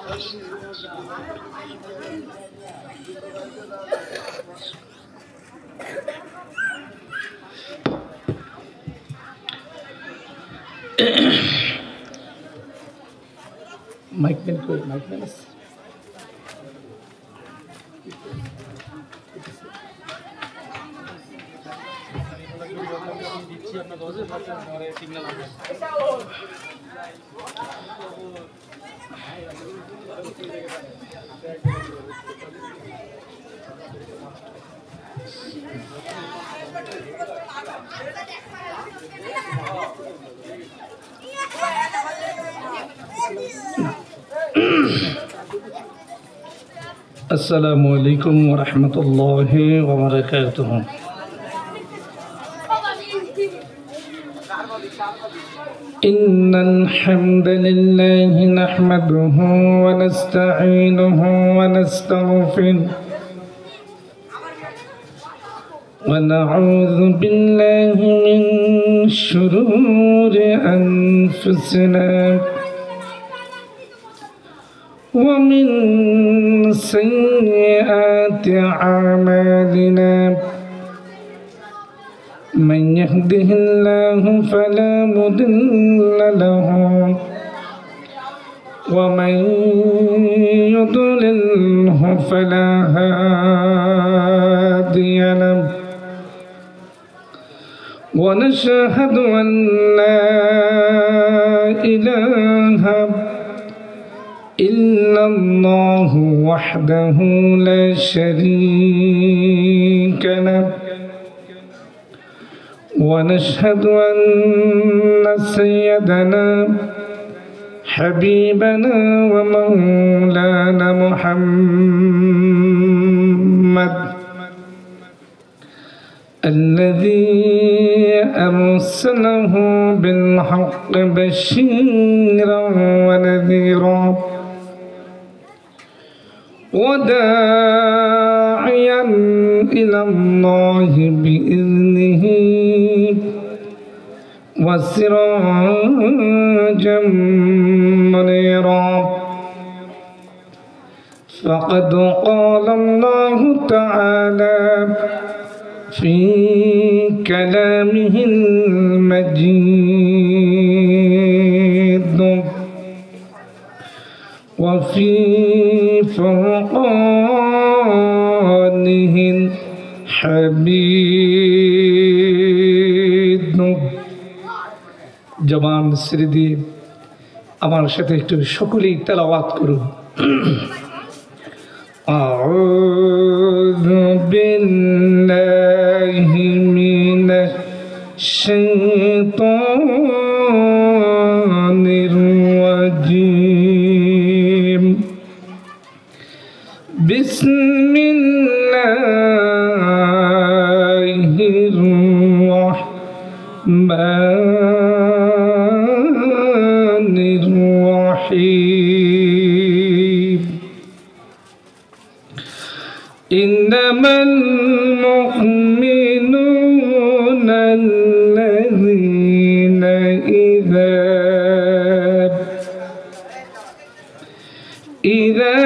Mic man কই mic man আছে السلام عليكم ورحمة الله وبركاته. إن الحمد لله نحمده ونستعينه ونستغفره ونعوذ بالله من شرور أنفسنا ومن سيئات أعمالنا من يهده الله فلا مضل له ومن يضلله فلا هادي له ونشهد أن لا إله إلا الله وحده لا شريك له ونشهد أن سيدنا حبيبنا ومولانا محمد الذي أرسله بالحق بشيرا ونذيرا وداعيا إلى الله بإذنه وسراجا منيرا فقد قال الله تعالى في كلامه المجيد وفي فرقانه الحميد জবান ছেড়ে দিয়ে আমার সাথে একটু সকলেই তেলাওয়াত করুন আউযু বিল্লাহি মিনাশ শাইতানির রাজীম বিসমিল্লাহির রাহমানির রাহিম ইন্নামাল মুমিনুনা আল্লাযীনা ইযা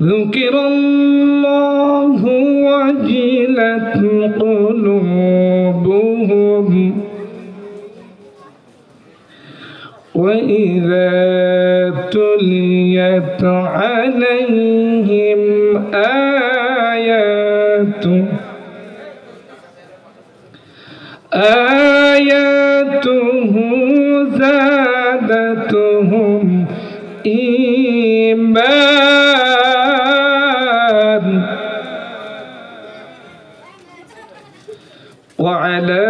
ذكر الله وجلت قلوبهم وإذا تليت عليهم آياته زادتهم إيمان وعلى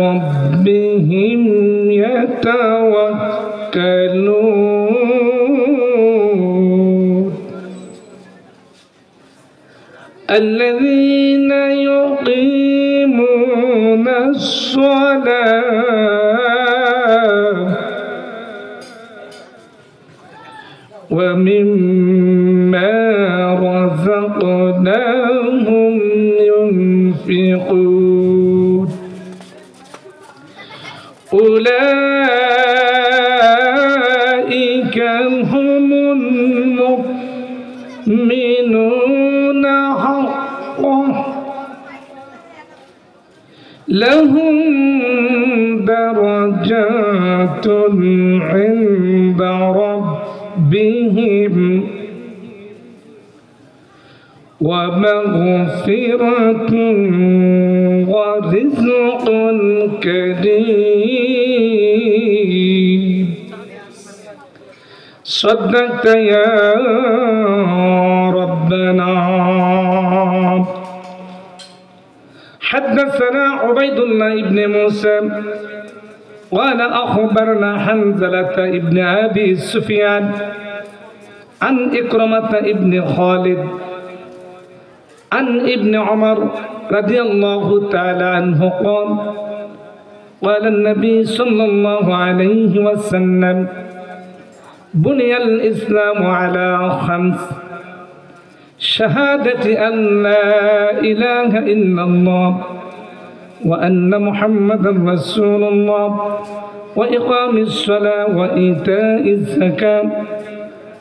ربهم يتوكلون الذين يقيمون الصلاة ومما رزقناهم ينفقون أولئك هم المؤمنون حقا لهم درجات عند ربهم ومغفرة ورزق كريم صدقت يا ربنا. حدثنا عبيد الله بن موسى قال أخبرنا حنظلة بن أبي سفيان عن إكرمة بن خالد عن ابن عمر رضي الله تعالى عنه قال قال النبي صلى الله عليه وسلم بني الإسلام على 5 شهادة أن لا إله إلا الله وأن محمدا رسول الله وإقام الصلاة وإيتاء الزكاة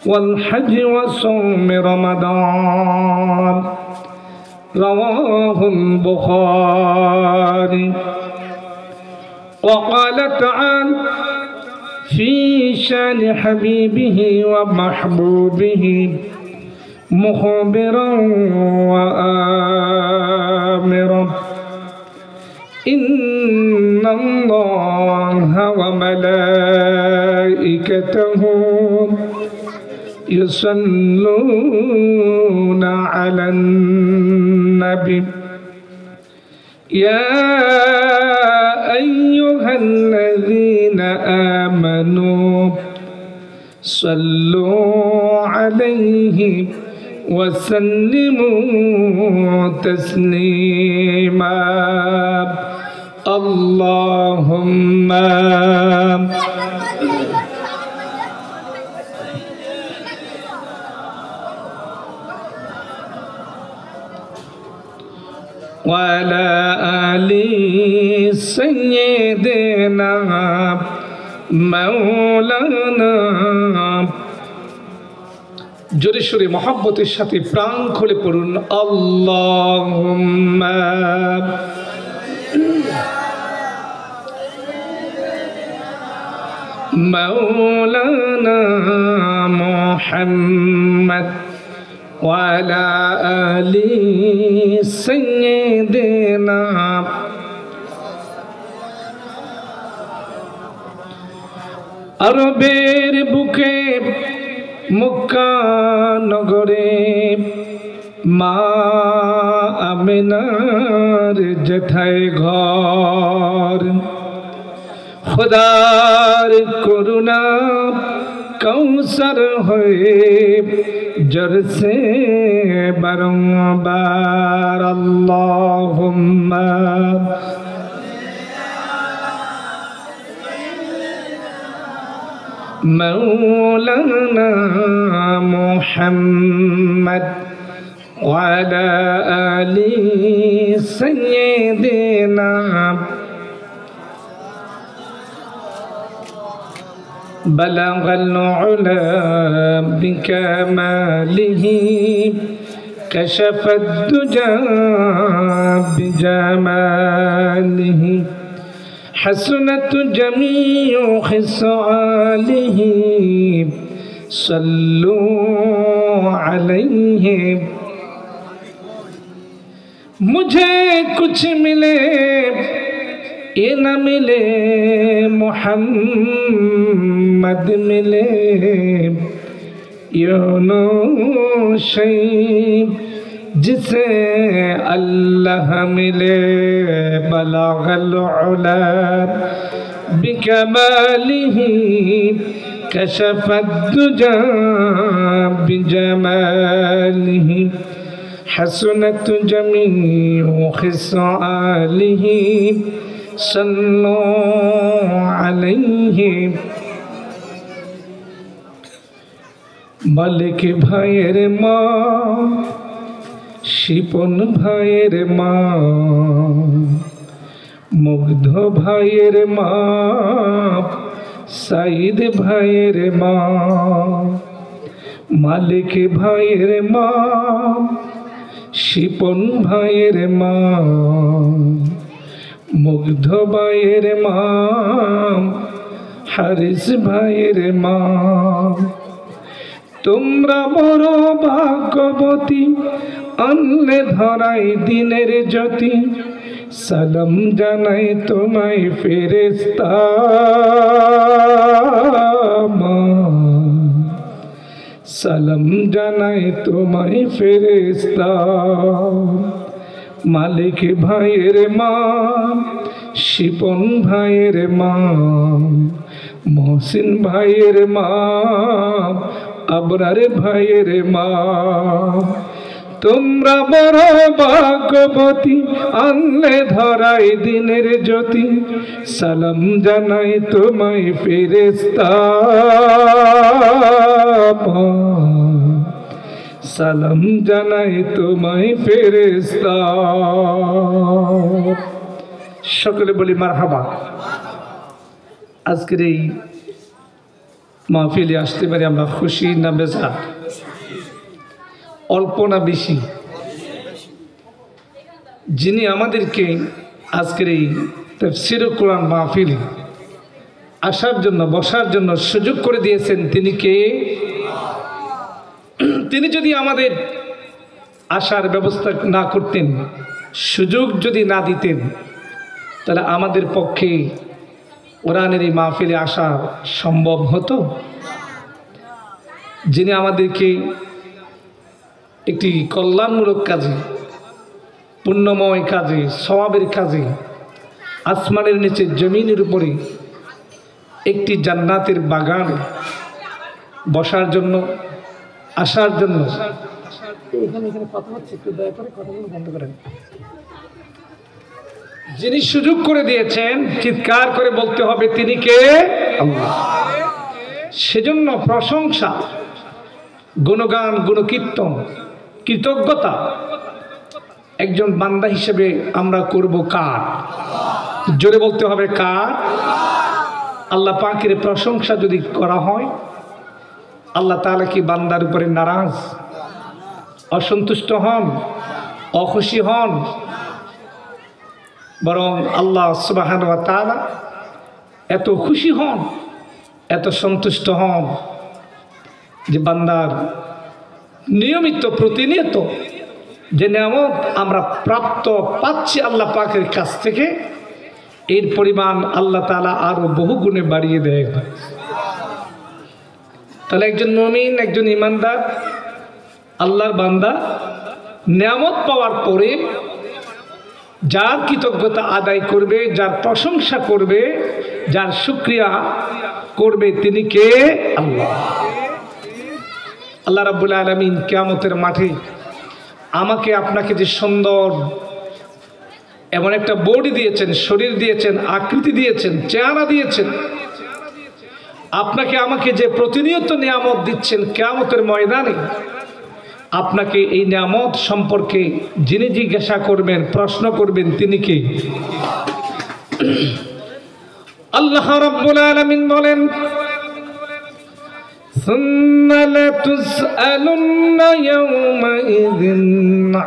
والحج وصوم رمضان رواه البخاري. وقال تعالى في شان حبيبه ومحبوبه مخبرا وآمرا إن الله وملائكته يصلون على النبي يا أيها الذين آمنوا صلوا عليه وسلموا تسليما اللهم وعلى آل سيدنا مولانا জোরে সোরে মহব্বতের সাথে প্রাণ খুলে পড়ুন আল্লাহুম্মা মাওলানা মুহাম্মদ ওয়া আলা আলি সাইয়্যিদিনা আরবের বুকে মক্কা নগরে মা আমিনার জেঠাই ঘর খোদার করুণা কৌসর হয়ে জরসে বারংবার আল্লাহুম্মা مولانا محمد وعلى آل سيدنا بلغ العلا بكماله كشف الدجى بجماله حسنت جميع خصاله صلوا عليه मुझे कुछ मिले ये न मिले मोहम्मद मिले यूनो शैब जिसे अल्लाह मिले बलागल उला बिकमालिही कशफद दुजा बिजमालिही हसनत जमीउ खिसालिही सल्लु अलैहि मालिक भाइয়ের মা শিপন ভাইয়ের মা মুগ্ধ ভাইয়ের মা, সাইদ ভাইয়ের মা, মালিক ভাইয়ের মা, শিপন ভাইয়ের মা, মুগ্ধ ভাইয়ের মা, হারিস ভাইয়ের মা। তোমরা বড় ভাগ্যবতী, আনলে ধরাই দিনের জ্যোতি। সালাম জানাই তোমায় ফেরেশতা, সালাম জানাই তোমায় ফেরেশতা। মালিক ভাইয়ের মা, শিপন ভাইয়ের মা, মহসিন ভাইয়ের মা, আবরার ভাইয়ের মা। তোমরা বড় ভাগ্যবতী, আনলে ধরাই দিনের জ্যোতি। সালাম জানাই তোমায় ফেরেশতা, সালাম জানাই তোমায় ফেরেশতা। সকলে বলি মারহাবা। আজকের এই মাহফিলে আসতে পারি আমরা খুশি না বেজার? অল্প না বেশি? যিনি আমাদেরকে আজকের এই তাফসীরুল কোরআন মাহফিলে আসার জন্য, বসার জন্য সুযোগ করে দিয়েছেন, তিনি কে? তিনি যদি আমাদের আসার ব্যবস্থা না করতেন, সুযোগ যদি না দিতেন, তাহলে আমাদের পক্ষে কোরআনের এই মাহফিলে আসা সম্ভব হতো? যিনি আমাদেরকে একটি কল্যাণমূলক কাজে, পুণ্যময় কাজে, সওয়াবের কাজে, আসমানের নিচে জমিনের উপরে একটি জান্নাতের বাগান বসার জন্য, আসার জন্য, যিনি সুযোগ করে দিয়েছেন, চিৎকার করে বলতে হবে তিনি কে? আল্লাহ। সেজন্য প্রশংসা, গুণগান, গুণকীর্তন, কৃতজ্ঞতা একজন বান্দা হিসেবে আমরা করব কার? জোরে বলতে হবে কার? আল্লাহ পাকের প্রশংসা যদি করা হয়, আল্লাহ তাআলা কি বান্দার উপরে নারাজ, অসন্তুষ্ট হন, অখুশি হন? বরং আল্লাহ সুবহানাহু ওয়া তাআলা এত খুশি হন, এত সন্তুষ্ট হন যে বান্দার নিয়মিত, প্রতিনিয়ত যে নিয়ামত আমরা পাচ্ছি আল্লাহ পাকের কাছ থেকে, এর পরিমাণ আল্লাহ তাআলা আরো বহু গুণে বাড়িয়ে দেয়। তাহলে একজন মুমিন, একজন ইমানদার, আল্লাহর বান্দা নিয়ামত পাওয়ার পরে যার কৃতজ্ঞতা আদায় করবে, যার প্রশংসা করবে, যার শুকরিয়া করবে, তিনি কে? আল্লাহ। আল্লাহ রাব্বুল আলামিন কিয়ামতের মাঠে আমাকে আপনাকে যে সুন্দর এমন একটা বডি দিয়েছেন, শরীর দিয়েছেন, আকৃতি দিয়েছেন, চেহারা দিয়েছেন, আপনাকে আমাকে যে প্রতিনিয়ত নিয়ামত দিচ্ছেন, কিয়ামতের ময়দানে আপনাকে এই নিয়ামত সম্পর্কে যিনি জিজ্ঞাসা করবেন, প্রশ্ন করবেন, তিনি কে? আল্লাহ রাব্বুল আলামিন বলেন, ثُمَّ لَتُسْأَلُنَّ يَوْمَئِذٍ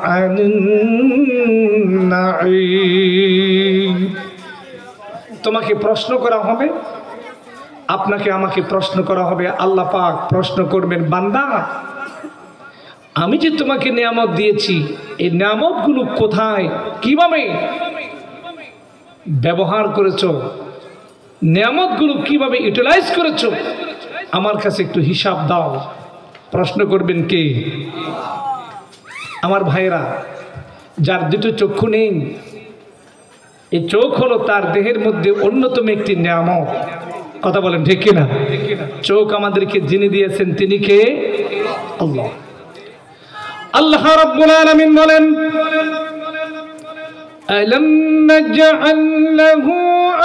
عَنِ النَّعِيمِ। তোমাকে প্রশ্ন করা হবে, আপনাকে আমাকে প্রশ্ন করা হবে। আল্লাহ পাক প্রশ্ন করবেন, বান্দা আমি যে তোমাকে নিয়ামত দিয়েছি, এই নিয়ামতগুলো কোথায়, কিভাবে ব্যবহার করেছো, নিয়ামতগুলো কিভাবে ইউটিলাইজ করেছো, আমার কাছে একটু হিসাব দাও। প্রশ্ন করবেন কে? আমার ভাইরা, যার দুটো চক্ষু নেই, এই চোখ হলো তার দেহের মধ্যে অন্যতম একটি নিয়ামত। কথা বলেন ঠিক কিনা? চোখ আমাদেরকে যিনি দিয়েছেন তিনি কে? আল্লাহ। আল্লাহ রাব্বুল আলামিন বলেন, আলাম নাজআল লাহু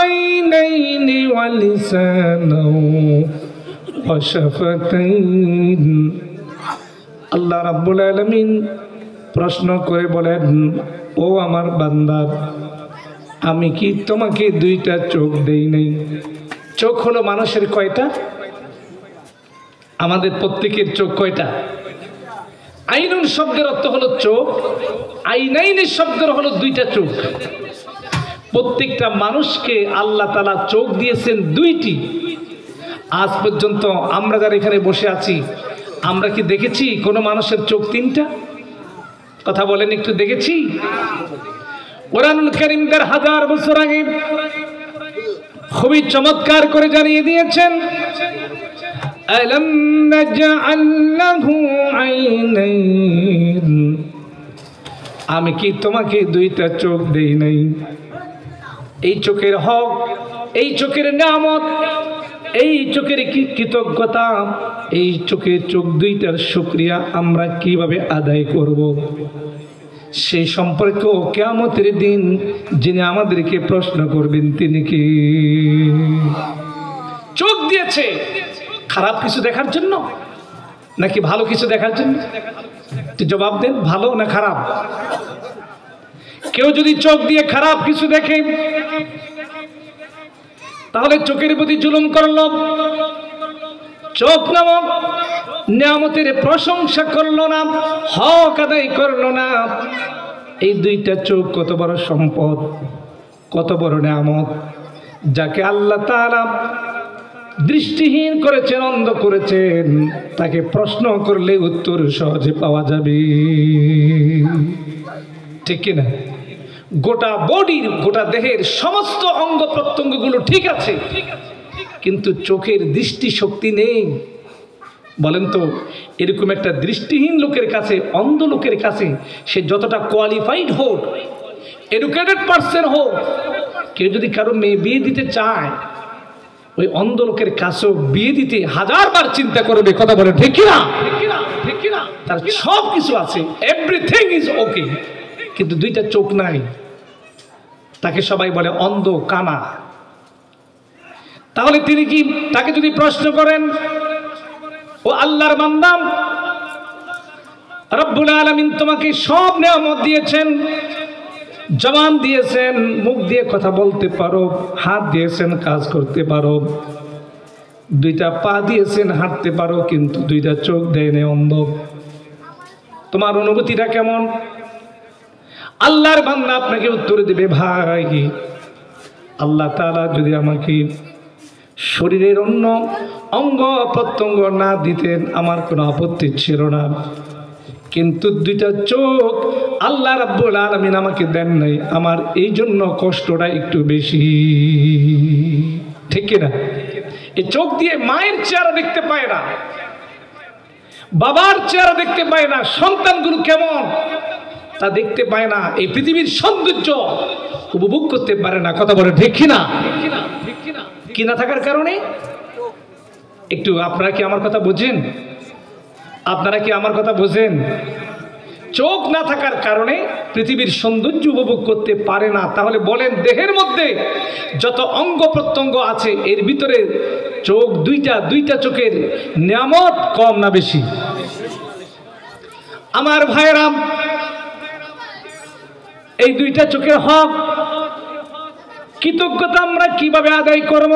আইনাইনি ওয়া লিসানাও ওয়া শাফাতাইন। আল্লাহ রাব্বুল আলামিন প্রশ্ন করে বলেন, ও আমার বান্দা, আমি কি তোমাকে দুইটা চোখ দেই নাই? চোখ হলো মানুষের কয়টা? আমাদের প্রত্যেকের চোখ কয়টা? আইনুন শব্দের অর্থ হলো চোখ, আইনাইনের শব্দের হলো দুইটা চোখ। প্রত্যেকটা মানুষকে আল্লাহ তাআলা চোখ দিয়েছেন দুইটি। আজ পর্যন্ত আমরা যারা এখানে বসে আছি, আমরা কি দেখেছি কোনো মানুষের চোখ তিনটা? কথা বলেন, একটু দেখেছি? কুরআনুল কারীম ১,০০০ বছর আগে খুবই চমৎকার করে জানিয়ে দিয়েছেন, আলাম নাজআল লাহু আইনাইন, আমি কি তোমাকে দুইটা চোখ দেই নাই? এই চোখের হক, এই চোখের নিয়ামত, এই চোখের কৃতজ্ঞতা, এই চোখের চোখ দুইটার শুকরিয়া আমরা কিভাবে আদায় করব, সেই সম্পর্কেও কিয়ামতের দিন যিনি আমাদেরকে প্রশ্ন করবেন তিনি কি? চোখ দিয়েছে খারাপ কিছু দেখার জন্য নাকি ভালো কিছু দেখার জন্য? জবাব দেন, ভালো না খারাপ? কেউ যদি চোখ দিয়ে খারাপ কিছু দেখে তাহলে চোখের প্রতি জুলুম করল, চোখ নামক নিয়ামতের প্রশংসা করলো না, হক আদায় করলো না। এই দুইটা চোখ কত বড় সম্পদ, কত বড় নিয়ামত, যাকে আল্লাহ তাআলা দৃষ্টিহীন করেছেন, অন্ধ করেছেন, তাকে প্রশ্ন করলে উত্তর সহজে পাওয়া যাবে, ঠিক কিনা? গোটা বডির, গোটা দেহের সমস্ত অঙ্গ প্রত্যঙ্গগুলো ঠিক আছে, কিন্তু চোখের দৃষ্টি শক্তি নেই। বলেন তো, এরকম একটা দৃষ্টিহীন লোকের কাছে, অন্ধ লোকের কাছে, সে যতটা কোয়ালিফাইড হোক, এডুকেটেড পারসন হোক, কেউ যদি কারো মেয়ে বিয়ে দিতে চায়, ওই অন্ধ লোকের কাছেও বিয়ে দিতে 1000 বার চিন্তা করবে। কথা বলে ঠিক কিনা? তার সব কিছু আছে, এভরিথিং ইজ ওকে, কিন্তু দুইটা চোখ নাই, তাকে সবাই বলে অন্ধ, কানা। তাহলে তিনি কি, তাকে যদি প্রশ্ন করেন, ও আল্লাহর বান্দা, রব্বুল আলামিন তোমাকে সব নিয়ামত দিয়েছেন, জবান দিয়েছেন, মুখ দিয়ে কথা বলতে পারো, হাত দিয়েছেন কাজ করতে পারো, দুইটা পা দিয়েছেন হাঁটতে পারো, কিন্তু দুইটা চোখ দেয়নি, অন্ধ। তোমার অনুভূতিটা কেমন? আল্লাহর বান্দা আপনাকে উত্তর দিবে, ভাই আল্লাহ তাআলা যদি আমাকে শরীরের অন্য অঙ্গ প্রত্যঙ্গ না দিতেন আমার কোনো আপত্তি ছিল না, কিন্তু দুইটা চোখ আল্লাহ রাব্বুল আলামিন আমাকে দেন নাই, আমার এই জন্য কষ্টটা একটু বেশি, ঠিক কিনা? এই চোখ দিয়ে মায়ের চেহারা দেখতে পায় না, বাবার চেহারা দেখতে পায় না, সন্তানগুলো কেমন তা দেখতে পায় না, এই পৃথিবীর সৌন্দর্য উপভোগ করতে পারে না। কথা বলে ঠিক কিনা? কি না থাকার কারণে? একটু আপনারা কি আমার কথা বোঝেন? আপনারা কি আমার কথা বোঝেন? চোখ না থাকার কারণে পৃথিবীর সৌন্দর্য উপভোগ করতে পারে না। তাহলে বলেন, দেহের মধ্যে যত অঙ্গ প্রত্যঙ্গ আছে এর ভিতরে চোখ দুইটা চোখের নিয়ামত কম না বেশি? আমার ভাইয়েরা, এই দুইটা চোখের হক, কৃতজ্ঞতা আমরা কিভাবে আদায় করব?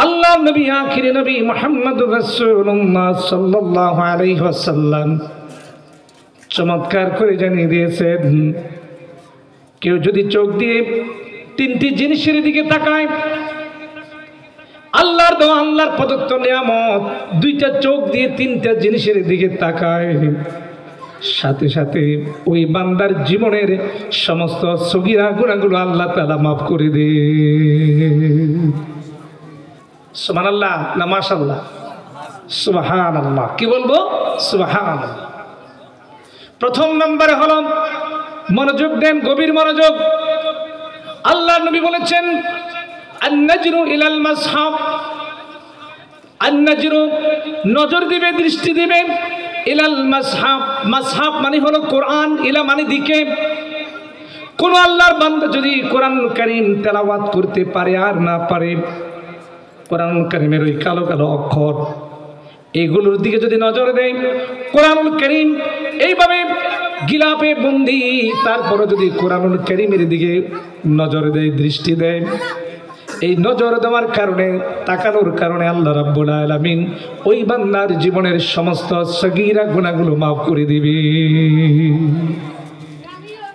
আল্লাহ নবী, আখিরে নবী মুহাম্মদুর রাসূলুল্লাহ সাল্লাল্লাহু আলাইহি ওয়াসাল্লাম চমৎকার করে জানিয়ে দিয়েছেন, কেউ যদি চোখ দিয়ে তিনটি জিনিসের দিকে তাকায়, আল্লাহর দেওয়া, আল্লাহর প্রদত্ত নিয়ামত, দুইটা চোখ দিয়ে তিনটা জিনিসের দিকে তাকায়, সাথে সাথে ওই বান্দার জীবনের সমস্ত সগীরা গুনাহগুলো আল্লাহ তাআলা মাফ করে দেন। সুবহানাল্লাহ না মাশাআল্লাহ? সুবহানাল্লাহ। কি বলবো? সুবহানাল্লাহ। প্রথম নম্বরে হলো মনোযোগ দেন, গভীর মনোযোগ। আল্লাহর নবী বলেছেন, আন-নাজরু ইলাল মাসহাব, আন-নাজরু নজর দিবে, দৃষ্টি দিবে, ইলাল মাসহাব, মাসহাব মানে হলো কোরআন, ইলা মানে দিকে। কোন আল্লাহর বান্দা যদি কোরআনুল কারীম তেলাওয়াত করতে পারে আর না পারে, কোরআনুল কারীমের ওই কালো কালো অক্ষর, এগুলোর দিকে যদি নজর দেয়, কোরআনুল কারীম এইভাবে গিলাপে বন্দি, তারপরে যদি কোরআনুল কারীমের দিকে নজর দেয়, দৃষ্টি দেয়, এই নজর দেওয়ার কারণে, তাকানোর কারণে আল্লাহ রাব্বুল আলামিন ওই বান্দার জীবনের সমস্ত সগীরা গুনাহগুলো মাফ করে দিবে।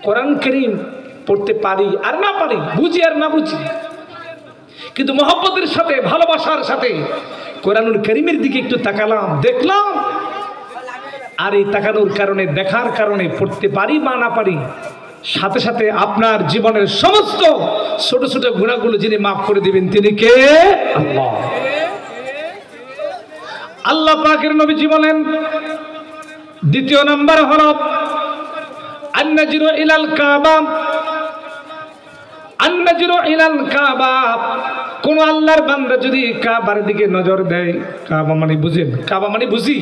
কোরআন কারীম পড়তে পারি আর না পারি, বুঝি আর না বুঝি, কিন্তু মহব্বতের সাথে, ভালোবাসার সাথে কোরআনুল কারীমের দিকে একটু তাকালাম, দেখলাম, আর এই তাকানোর কারণে, দেখার কারণে পড়তে পারি বা না পারি, সাথে সাথে আপনার জীবনের সমস্ত ছোট ছোট গুনাহগুলো যিনি মাফ করে দিবেন তিনি কে? আল্লাহ। আল্লাহ পাকের নবীজি বলেন, দ্বিতীয় নাম্বার হলো আন-নাজরু ইলাল কাবা। আন-নাজরু ইলাল কাবা, কোন আল্লাহর বান্দা যদি কাবার দিকে নজর দেয়, কাবা মানে বুঝেন, কাবা মানে বুঝি,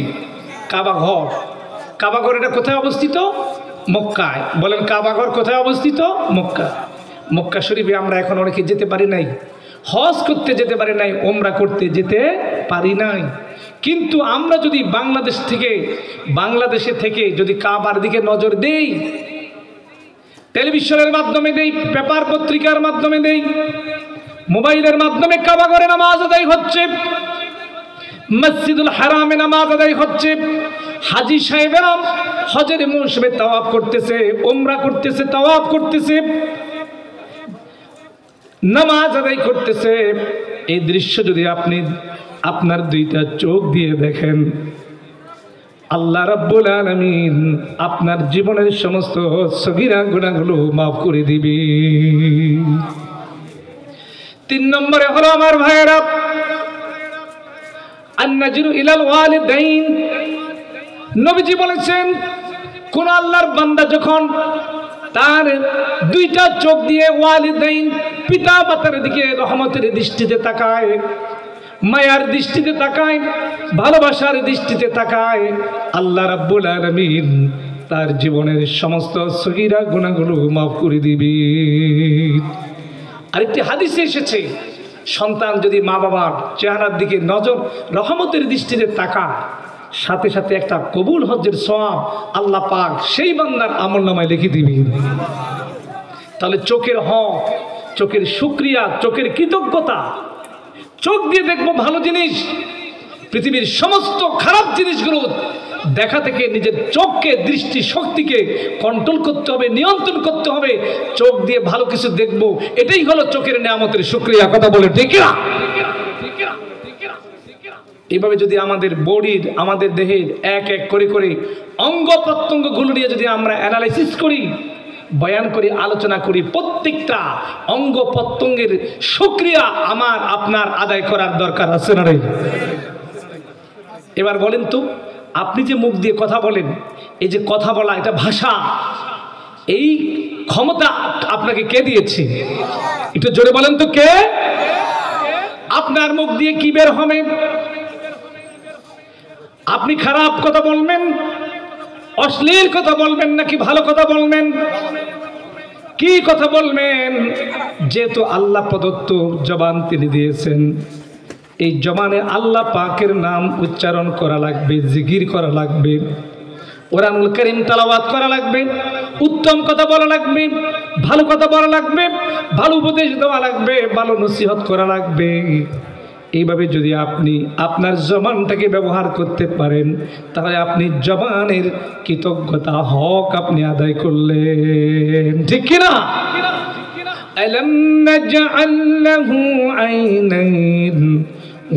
কাবা ঘর। কাবা ঘর এটা কোথায় অবস্থিত? মক্কায়। বলেন কাবা ঘর কোথায় অবস্থিত? মক্কা। মক্কা শরীফে আমরা এখন অনেকে যেতে পারি নাই, হজ করতে যেতে পারি নাই, ওমরা করতে যেতে পারি নাই। কিন্তু আমরা যদি বাংলাদেশে থেকে যদি কাবার দিকে নজর দেই, টেলিভিশনের মাধ্যমে দেই, পেপার পত্রিকার মাধ্যমে দেই, মোবাইলের মাধ্যমে কাবা ঘরে নামাজ আদায় হচ্ছে, মসজিদুল হারামে নামাজ আদায় হচ্ছে, হাজী সাহেবেরা হজের মৌসুমে তাওয়াফ করতেছে, ওমরা করতেছে, তাওয়াফ করতেছে, নামাজ আদায় করতেছে। এই দৃশ্য যদি আপনি আপনার দুইটা চোখ দিয়ে দেখেন, আল্লাহ রাব্বুল আলামিন আপনার জীবনের সমস্ত সগীরা গুনাহগুলো মাফ করে দিবে। 3 নম্বরে হলো আমার ভাইয়েরা, আন-নাজরু ইলাল ওয়ালিদাইন। নবীজি বলেছেন, কোন আল্লাহর বান্দা যখন তার দুইটা চোখ দিয়ে ওয়ালিদাইন, পিতা মাতার দিকে রহমতের দৃষ্টিতে তাকায়, মায়ার দৃষ্টিতে তাকায়, ভালোবাসার দৃষ্টিতে তাকায়, আল্লাহ রাব্বুল আলামিন তার জীবনের সমস্ত সগীরা গুনাহগুলো মাফ করে দিবে। আরেকটি হাদিসে এসেছে, সন্তান যদি মা বাবার চেহারার দিকে নজর রহমতের দৃষ্টিতে তাকায়, সাথে সাথে একটা কবুল হজ্জের সওয়াব আল্লাহ পাক সেই বান্দার আমলনামায় লিখে দিবে। তাহলে চোখের হক, চোখের শুকরিয়া, চোখের কৃতজ্ঞতা, চোখ দিয়ে দেখবো ভালো জিনিস। পৃথিবীর সমস্ত খারাপ জিনিসগুলো দেখা থেকে নিজের চোখকে, দৃষ্টি শক্তিকে কন্ট্রোল করতে হবে, নিয়ন্ত্রণ করতে হবে। চোখ দিয়ে ভালো কিছু দেখবো, এটাই হলো চোখের নিয়ামতের শুকরিয়া। কথা বলে ঠিক না? এইভাবে যদি আমাদের বডির, আমাদের দেহের এক এক করে করে অঙ্গ প্রত্যঙ্গগুলো নিয়ে যদি আমরা অ্যানালাইসিস করি, বয়ান করি, আলোচনা করি, প্রত্যেকটা অঙ্গ প্রত্যঙ্গের শুকরিয়া আমার আপনার আদায় করার দরকার আছে না? এবার বলেন তো, আপনি যে মুখ দিয়ে কথা বলেন, এই যে কথা বলা, এটা ভাষা, এই ক্ষমতা আপনাকে কে দিয়েছে? একটু জোরে বলেন তো, কে? আপনার মুখ দিয়ে কি বের হবে? আপনি খারাপ কথা বলবেন, অশ্লীল কথা বলবেন, নাকি ভালো কথা বলবেন? কি কথা বলবেন? যেহেতু আল্লাহ প্রদত্ত জবান তিনি দিয়েছেন, এই জবানে আল্লাহ পাকের নাম উচ্চারণ করা লাগবে, জিকির করা লাগবে, কোরআনুল কারীম তেলাওয়াত করা লাগবে, উত্তম কথা বলা লাগবে, ভালো কথা বলা লাগবে, ভালো উপদেশ দেওয়া লাগবে, ভালো নসিহত করা লাগবে। এইভাবে যদি আপনি আপনার জবানটাকে ব্যবহার করতে পারেন, তাহলে আপনি জবানের কৃতজ্ঞতা হক আপনি আদায় করলেন, ঠিক কিনা? আলাম নাজআল লাহু আইনাইন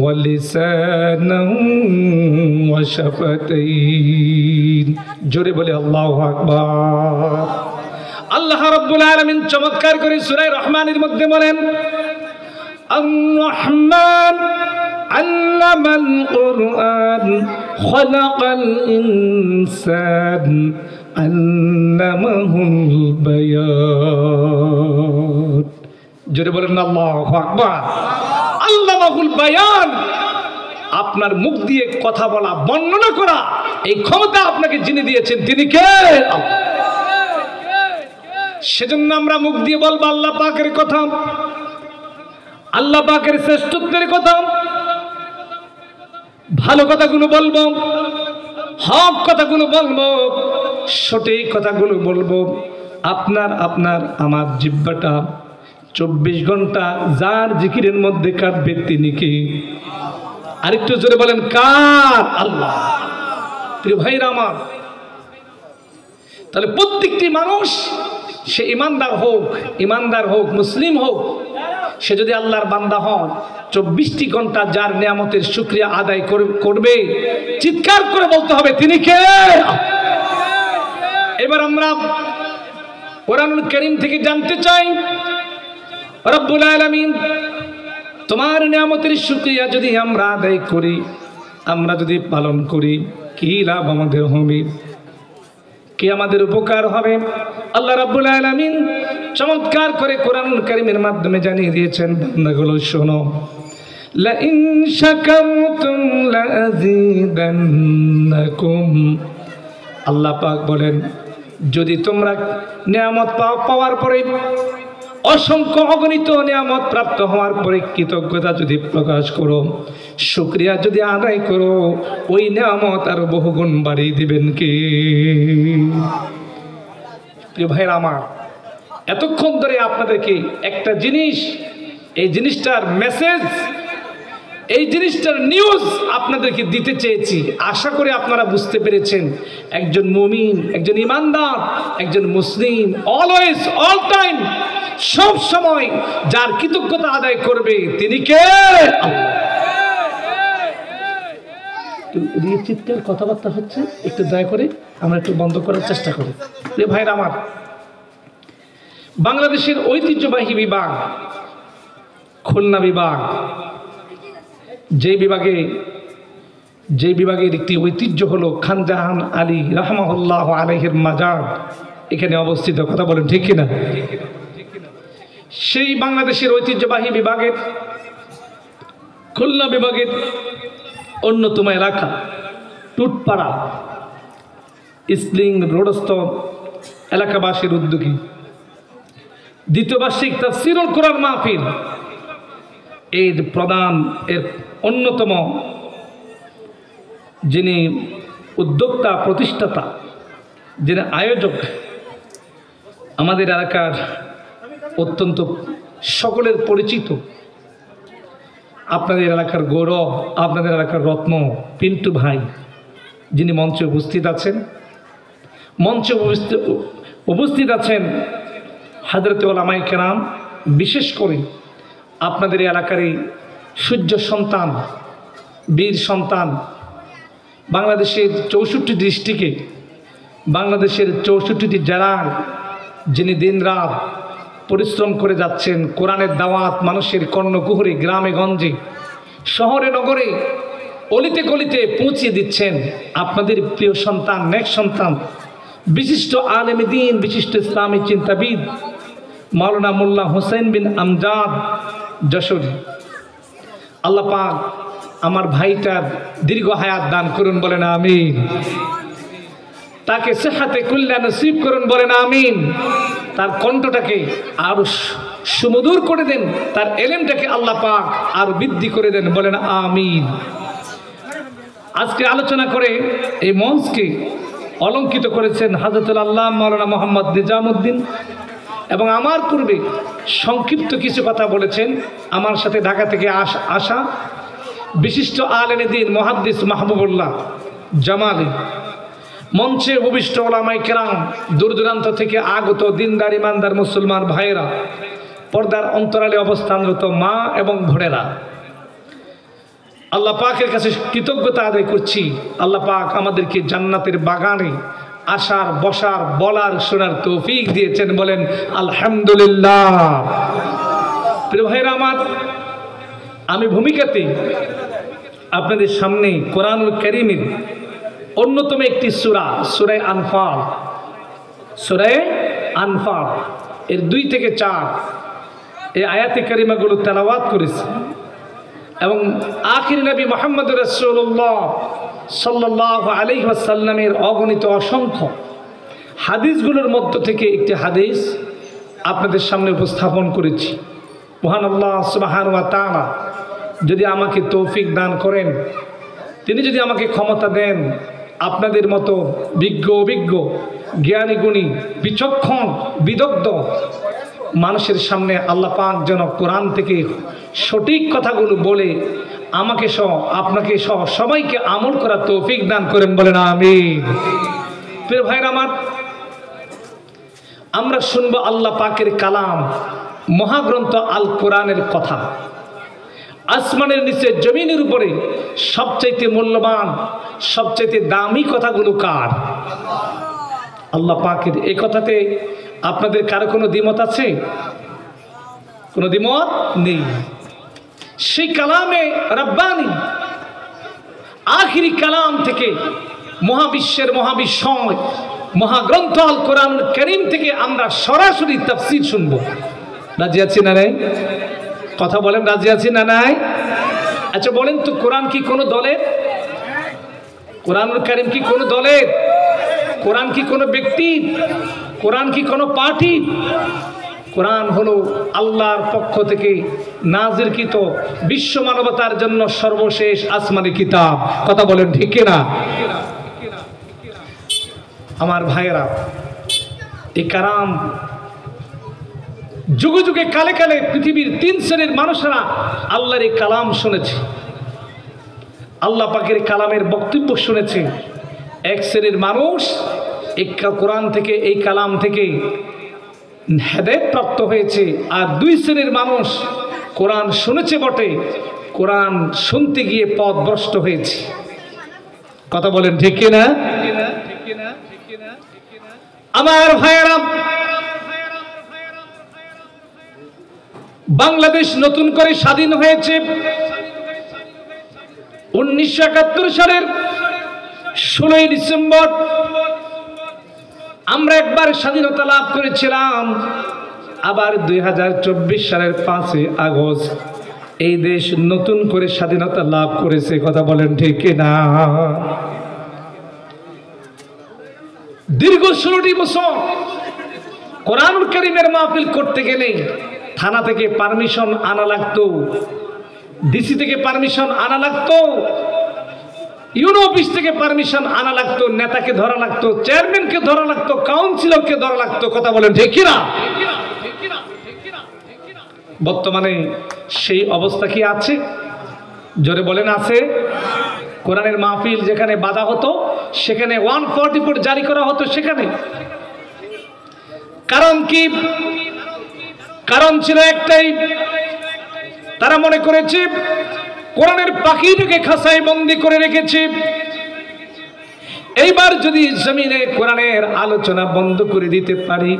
ওয়া লিসানান ওয়া শাফাতাইন। জোরে বলে আল্লাহু আকবার। আল্লাহ রাব্বুল আলামিন চমৎকার করে সূরা রহমানের মধ্যে বলেন, الرحمن علم القرآن خلق الإنسان علمه البيان। জোরে বলেন আল্লাহু আকবার। আল্লামাহুল বায়ান, আপনার মুখ দিয়ে কথা বলা, বর্ণনা করা, এই ক্ষমতা আপনাকে যিনি দিয়েছেন তিনি কে? সেজন্য আমরা মুখ দিয়ে বলবো আল্লাহ পাকের কথা, আল্লাহ পাকের শ্রেষ্ঠত্বের কথা, ভালো কথাগুলো বলবো, হক কথাগুলো বলবো, সঠিক কথাগুলো বলবো। আপনার আমার জিহ্বাটা 24 ঘন্টা যার জিকিরের মধ্যে কাটবে তিনি কি? আরেকটু জোরে বলেন, কার? আল্লাহ। প্রিয় ভাইরা আমার, তাহলে প্রত্যেকটি মানুষ, সে ইমানদার হোক মুসলিম হোক, সে যদি আল্লাহর বান্দা হন, 24টি ঘন্টা যার নিয়ামতের শুকরিয়া আদায় করবে, চিৎকার করে বলতে হবে তিনি কে? এবার আমরা কোরআনুল কারীম থেকে জানতে চাই, রব্বুল আলামিন তোমার নিয়ামতের শুকরিয়া যদি আমরা আদায় করি, আমরা যদি পালন করি, কি লাভ আমাদের হবে, কি আমাদের উপকার হবে? আল্লাহ রাব্বুল আলামিন চমৎকার করে কোরআনুল কারীমের মাধ্যমে জানিয়ে দিয়েছেন, বান্দাগুলো শোনো, লা ইন শাকারতুম লাযীদান্নাকুম। আল্লাহ পাক বলেন, যদি তোমরা নিয়ামত পাওয়ার পরে, অসংখ্য অগণিত নিয়ামত প্রাপ্ত হওয়ার পরে কৃতজ্ঞতা যদি প্রকাশ করো, শুকরিয়া যদি আদায় করো, ওই নিয়ামত আরো বহুগুণ বাড়িয়ে দিবেন কে? প্রিয় ভাইরা আমার, এতক্ষণ ধরে আপনাদেরকে একটা জিনিস, এই জিনিসটার মেসেজ, এই জিনিসটার নিউজ আপনাদেরকে দিতে চেয়েছি। আশা করি আপনারা বুঝতে পেরেছেন, একজন মুমিন, একজন ইমানদার, একজন মুসলিম অলওয়েজ, অল টাইম, সব সময় যার কৃতজ্ঞতা আদায় করবে তিনি কে? আল্লাহ। চিৎকার কথাবার্তা হচ্ছে, একটু দয়া করে আমরা একটু বন্ধ করার চেষ্টা করি। ভাইরা আমার, বাংলাদেশের ঐতিহ্যবাহী বিভাগ খুলনা বিভাগ, যে বিভাগের একটি ঐতিহ্য হলো খানজাহান আলী রাহমাহুল্লাহ আলাইহির মাজার এখানে অবস্থিত। কথা বলেন ঠিক কিনা? সেই বাংলাদেশের ঐতিহ্যবাহী বিভাগের খুলনা বিভাগের অন্যতম এলাকা টুটপাড়া স্প্রিং রোডস্থ এলাকাবাসীর উদ্যোগী দ্বিতীয় বার্ষিক তাফসীরুল কোরআন মাহফিল, এর প্রধান, এর অন্যতম যিনি উদ্যোক্তা, প্রতিষ্ঠাতা, যিনি আয়োজক, আমাদের এলাকার অত্যন্ত সকলের পরিচিত, আপনাদের এলাকার গৌরব, আপনাদের এলাকার রত্ন পিন্টু ভাই, যিনি মঞ্চে উপস্থিত আছেন। মঞ্চে উপস্থিত আছেন হযরত উলামায়ে কেরাম, বিশেষ করে আপনাদের এলাকারই সূর্য সন্তান, বীর সন্তান, বাংলাদেশের 64 ডিস্ট্রিক্টে, বাংলাদেশের 64টি জেলার যিনি দিনরাত পরিশ্রম করে যাচ্ছেন, কোরআনের দাওয়াত মানুষের কর্ণকুহরে, গ্রামে গঞ্জে, শহরে নগরে, অলিতে গলিতে পৌঁছে দিচ্ছেন, আপনাদের প্রিয় সন্তান, নেক সন্তান, বিশিষ্ট আলেমে দ্বীন, বিশিষ্ট ইসলামী চিন্তাবিদ মাওলানা মোল্লা হোসেন বিন আমজাদ যশোরী। আল্লাহ পাক আমার ভাইটার দীর্ঘ হায়াত দান করুন, বলেন আমিন। তাকে সেহাতে কুল্লা নসিব করুন, বলেন আমিন। তার কণ্ঠটাকে আরো সুমধুর করে দেন, তার এলেমটাকে আল্লাহ পাক আরো বৃদ্ধি করে দেন, বলেন আমিন। আজকে আলোচনা করে এই মঞ্চকে অলঙ্কিত করেছেন হযরতুল আল্লামা মাওলানা মোহাম্মদ নিজামউদ্দিন, এবং আমার পূর্বে সংক্ষিপ্ত কিছু কথা বলেছেন আমার সাথে ঢাকা থেকে আসা বিশিষ্ট আলেমে দ্বীন মুহাদ্দিস মাহবুবুল্লাহ জামালি। মঞ্চে উপবিষ্ট উলামায়ে কেরাম, দূর দূরান্ত থেকে আগত দিনদার ইমানদার মুসলমান ভাইয়েরা, পর্দার অন্তরালে অবস্থানরত মা এবং বোনেরা, আল্লাহ পাকের কাছে কৃতজ্ঞতা আদায় করছি। আল্লাহ পাক আমাদেরকে জান্নাতের বাগানে আসার, বসার, বলার, শোনার তৌফিক দিয়েছেন, বলেন আলহামদুলিল্লাহ। প্রিয় ভাইরা আমার, আমি ভূমিকাতে আপনাদের সামনে কোরআনুল কারীমের অন্যতম একটি সূরা, সূরা আনফাল, সূরা আনফাল এর 2 থেকে 4 এই আয়াতে কারিমাগুলো তেলাওয়াত করেছি, এবং আখির নবী মুহাম্মদ রাসূলুল্লাহ সাল্লাল্লাহু আলাইহি ওয়াসাল্লামের অগণিত অসংখ্য হাদিসগুলোর মধ্য থেকে একটি হাদিস আপনাদের সামনে উপস্থাপন করেছি। মহান আল্লাহ সুবহানাহু ওয়া তাআলা যদি আমাকে তৌফিক দান করেন, তিনি যদি আমাকে ক্ষমতা দেন, আপনাদের মতো বিজ্ঞ অভিজ্ঞ জ্ঞানী গুণী বিচক্ষণ বিদগ্ধ মানুষের সামনে আল্লাহ পাক যেন কোরআন থেকে সঠিক কথাগুলো বলে আমাকে সহ আপনাকে সহ সবাইকে আমল করার তৌফিক দান করেন, বলেন আমিন। প্রিয় ভাইরা আমার, আমরা শুনবো আল্লাহ পাকের কালাম, মহাগ্রন্থ আল কোরআনের কথা। আসমানের নিচে জমিনের উপরে সবচাইতে মূল্যবান সবচাইতে দামি কথাগুলো কার? আল্লাহ পাকের। এই কথাতে আপনাদের কারো কোনো দ্বিমত আছে? কোনো দ্বিমত নেই। সেই কালামে রব্বানি আখিরি কালাম থেকে মহাবিশ্বের মহাবিস্ময় মহাগ্রন্থ আল কোরআনুল কারীম থেকে আমরা সরাসরি তাফসীর শুনবো। রাজি আছি না নাই? কথা বলেন, রাজি আছি না নাই? আচ্ছা বলেন তো, কোরআন কি কোনো দলের? কোরআনুল কারীম কি কোনো দলের? কোরআন কি কোনো ব্যক্তির? কোরআন কি কোনো পার্টির? কোরআন হলো আল্লাহর পক্ষ থেকে নাজিলকৃত বিশ্ব মানবতার জন্য সর্বশেষ আসমানি কিতাব। কথা বলেন ঠিক না? আমার ভাইয়েরা, এই কালাম যুগে যুগে কালে কালে পৃথিবীর 3 শ্রেণীর মানুষেরা আল্লাহর এই কালাম শুনেছে, আল্লাহ পাকের কালামের বক্তব্য শুনেছে। 1 শ্রেণীর মানুষ এই কোরআন থেকে, এই কালাম থেকে হেদায়েত প্রাপ্ত হয়েছে, আর 2 শ্রেণীর মানুষ কোরআন শুনেছে বটে, কোরআন শুনতে গিয়ে পথভ্রষ্ট হয়েছে। কথা বলেন ঠিক না? আমার ভাইয়েরা, বাংলাদেশ নতুন করে স্বাধীন হয়েছে 1971 সালের 16ই ডিসেম্বর। আমরা একবার স্বাধীনতা লাভ করেছিলাম, আবার 2024 সালের 5ই আগস্ট এই দেশ নতুন করে স্বাধীনতা লাভ করেছে। কথা বলেন ঠিক না? দীর্ঘ 16টি বছর কোরআনুল কারীমের মাহফিল করতে গেলে থানা থেকে পারমিশন আনা লাগতো, ডিসি থেকে পারমিশন আনা লাগতো, ইউনো অফিস থেকে পারমিশন আনা লাগতো, নেতাকে ধরা লাগতো, চেয়ারম্যানকে ধরা লাগতো, কাউন্সিলরকে ধরা লাগতো। কথা বলেন ঠিক না? বর্তমানে সেই অবস্থা কি আছে? জোরে বলেন আছে? কোরআনের মাহফিল যেখানে বাধা হতো সেখানে 144 জারি করা হতো। সেখানে কারণ কি? কারণ ছিল একটাই, তারা মনে করেছে কোরআনের পাখিটাকে খাঁচায় বন্দি করে রেখেছে, এইবার যদি জমিনে কোরআনের আলোচনা বন্ধ করে দিতে পারি,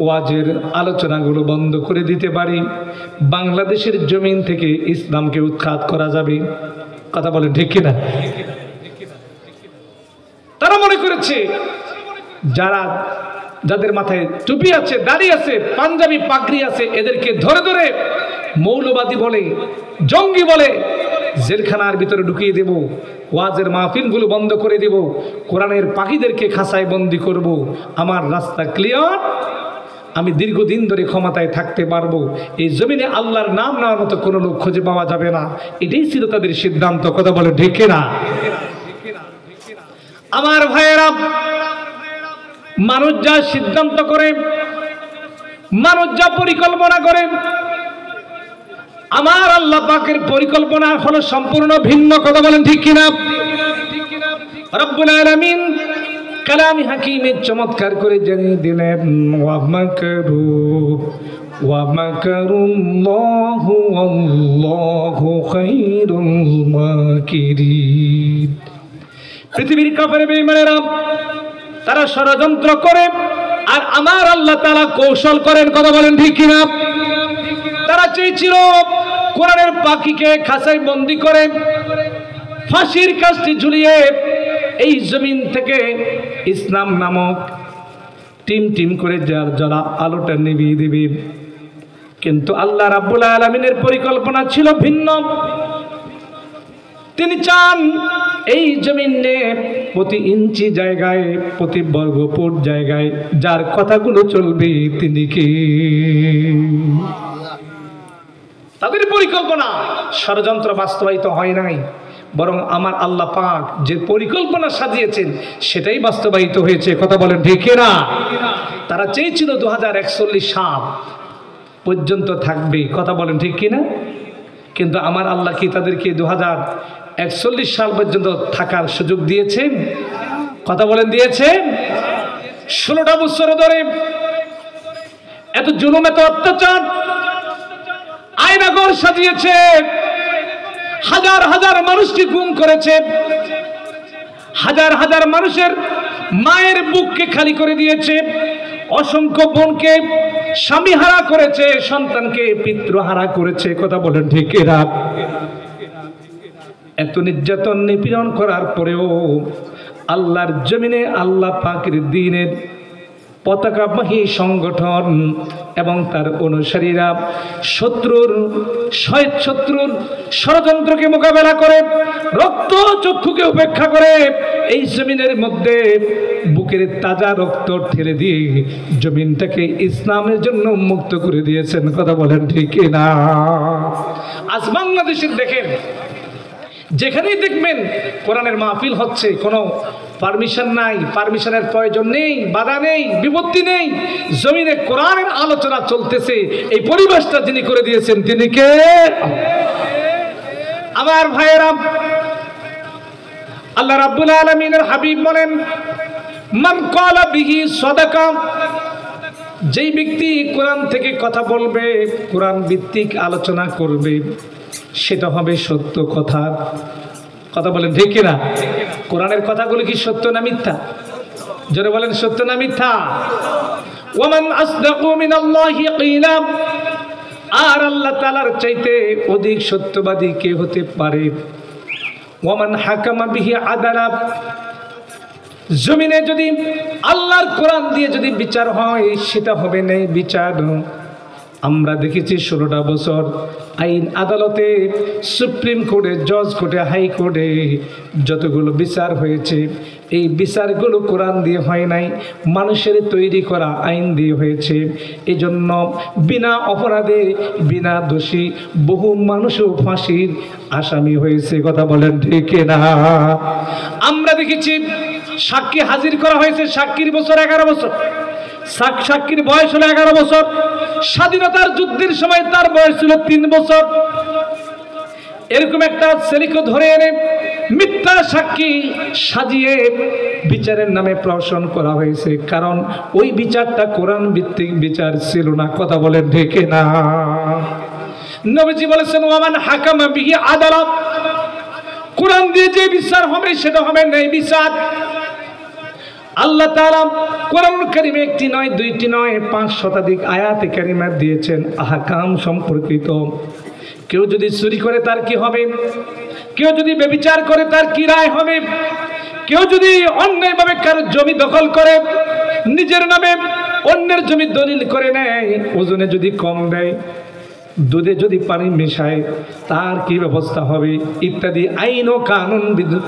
ওয়াজের আলোচনাগুলো বন্ধ করে দিতে পারি, বাংলাদেশের জমিন থেকে ইসলামকে উৎখাত করা যাবে। কথা বলেন ঠিক কিনা? তারা মনে করেছে যাদের মাথায় টুপি আছে, দাড়ি আছে, পাঞ্জাবি পাগড়ি আছে, এদেরকে ধরে ধরে মৌলবাদী বলে, জঙ্গি বলে জেলখানার ভিতরে ঢুকিয়ে দেব, ওয়াজের মাহফিলগুলো বন্ধ করে দেব, কোরআনের পাখিদেরকে খাঁচায় বন্দি করব, আমার রাস্তা ক্লিয়ার, আমি দীর্ঘদিন ধরে ক্ষমতায় থাকতে পারবো, এই জমিনে আল্লাহর নাম নেওয়ার মতো কোনো লোক খুঁজে পাওয়া যাবে না। এটাই ছিল তাদের সিদ্ধান্ত। কথা বলে ঠিক না? আমার ভাইয়েরা, মানুষ যা সিদ্ধান্ত করে, মানুষ যা পরিকল্পনা করে, আমার আল্লাহ পাকের পরিকল্পনা হলো সম্পূর্ণ ভিন্ন। কথা বলেন ঠিক কিনা? রব্বুল আলামিন কালামি হাকিমে চমৎকার করে জানিয়ে দিলেন, ওয়া মাকারুল্লাহু ওয়াল্লাহু খায়রুল মাকিরিন। পৃথিবীর কাফের বেঈমানেরা তারা ষড়যন্ত্র করে, আর আমার আল্লাহ তাআলা কৌশল করেন। কথা বলেন ঠিক কিনা? তারা চেয়েছিল কোরআনের পাখিকে খাঁচায় বন্দি করে ফাঁসির কাস্টে ঝুলিয়ে এই জমিন থেকে ইসলাম নামক টিম টিম করে যার জ্বালা আলোটা নিভিয়ে দিবে। কিন্তু আল্লাহ রাব্বুল আলামিনের পরিকল্পনা ছিল ভিন্ন। তিনি চান এই জমিনে প্রতি ইঞ্চি জায়গায়, প্রতি বর্গফুট জায়গায় যার কথাগুলো চলবে তিনি কে? তাদের পরিকল্পনা ষড়যন্ত্র বাস্তবায়িত হয় নাই, বরং আমার আল্লাহ পাক যে পরিকল্পনা সাজিয়েছেন সেটাই বাস্তবায়িত হয়েছে। কথা বলেন ঠিক না? তারা চেয়েছিল 2041 সাল পর্যন্ত থাকবে। কথা বলেন ঠিক কিনা? কিন্তু আমার আল্লাহ কি তাদেরকে 2041 সাল পর্যন্ত থাকার সুযোগ দিয়েছেন? কথা বলেন দিয়েছেন? 16টা বছর ধরে এত জুলুম, এত অত্যাচার, আয়নাঘর সাজিয়েছে, হাজার হাজার মানুষকে গুম করেছে, হাজার হাজার মানুষের মায়ের বুককে খালি করে দিয়েছে, অসংখ্য বোনকে স্বামীহারা করেছে, সন্তানকে পিতৃহারা করেছে। কথা বলেন ঠিক এরা? এত নির্যাতন নিপীড়ন করার পরেও আল্লাহর জমিনে আল্লাহ পাকের দ্বীনের পতাকাবাহী সংগঠন এবং তার অনুসারীরা শত্রুর ষড়যন্ত্রকে মোকাবেলা করে, রক্ত চক্ষুকে উপেক্ষা করে এই জমিনের মধ্যে বুকের তাজা রক্ত ঠেলে দিয়ে জমিনটাকে ইসলামের জন্য মুক্ত করে দিয়েছেন। কথা বলেন ঠিক না? আজ বাংলাদেশের দেখেন, যেখানেই দেখবেন কোরআনের মাহফিল হচ্ছে, কোনো পারমিশন নাই, পারমিশনের প্রয়োজন নেই, বাধা নেই, বিপত্তি নেই, জমিনে কোরআনের আলোচনা চলতেছে। এই পরিবেশটা যিনি করে দিয়েছেন তিনি কে? আমার ভাইয়েরা, আল্লাহ রাব্বুল আলামিনের হাবিব বলেন, মান ক্বালা বিহি সাদাকা, যেই ব্যক্তি কোরআন থেকে কথা বলবে, কোরআন ভিত্তিক আলোচনা করবে, সেটা হবে সত্য কথা। কথা বলেন ঠিক কিনা? কোরআনের কথাগুলো কি সত্য না মিথ্যা? জোরে বলেন, সত্য না মিথ্যা? ওয়ামান আসদাকু মিনাল্লাহি কিলা, আর আল্লাহ তাআলার চাইতে অধিক সত্যবাদী কে হতে পারে? ওয়ামান হাকামা বিহি আদালা, জমিনে যদি আল্লাহর কোরআন দিয়ে যদি বিচার হয় সেটা হবে না বিচার। আমরা দেখেছি 16টা বছর আইন আদালতে, সুপ্রিম কোর্টে, জজ কোর্টে, হাইকোর্টে যতগুলো বিচার হয়েছে, এই বিচারগুলো কোরআন দিয়ে হয় নাই, মানুষের তৈরি করা আইন দিয়ে হয়েছে। এই জন্য বিনা অপরাধে, বিনা দোষী বহু মানুষও ফাঁসির আসামি হয়েছে। কথা বলেন ঠিক না? আমরা দেখেছি সাক্ষী হাজির করা হয়েছে, সাক্ষীর বছর 11 বছর, সাক্ষীর বয়স হলো 11 বছর। স্বাধীনতার যুদ্ধের সময় তার বয়স ছিল 3 বছর। এরকম একটা ছেলেকে ধরে এনে মিথ্যা সাক্ষী সাজিয়ে বিচারের নামে প্রহসন করা হয়েছে, কারণ ওই বিচারটা কোরআন ভিত্তিক বিচার ছিল না। কথা বলেন ঠিক না? নবীজি বলেছেন, ওয়ামান হাকামা বিহি আদালত, কোরআন দিয়ে যে বিচার হবে সেটা হবে ন্যায় বিচার। আল্লাহ তাআলা কোরআন কারীমে একটি নয়, দুইটি নয়, 5 শতাধিক আয়াতে কারিমা দিয়েছেন আহকাম সম্পর্কিত। কেউ যদি চুরি করে তার কি হবে? কেউ যদি ব্যভিচার করে তার কি রায় হবে? কেউ যদি অন্যায়ভাবে কারো জমি দখল করে, নিজের নামে অন্যের জমি দলিল করে নেয়, ওজনে যদি কম দেয়, দুধে যদি পানি মিশায় তার কি ব্যবস্থা হবে, ইত্যাদি আইন ও কানুন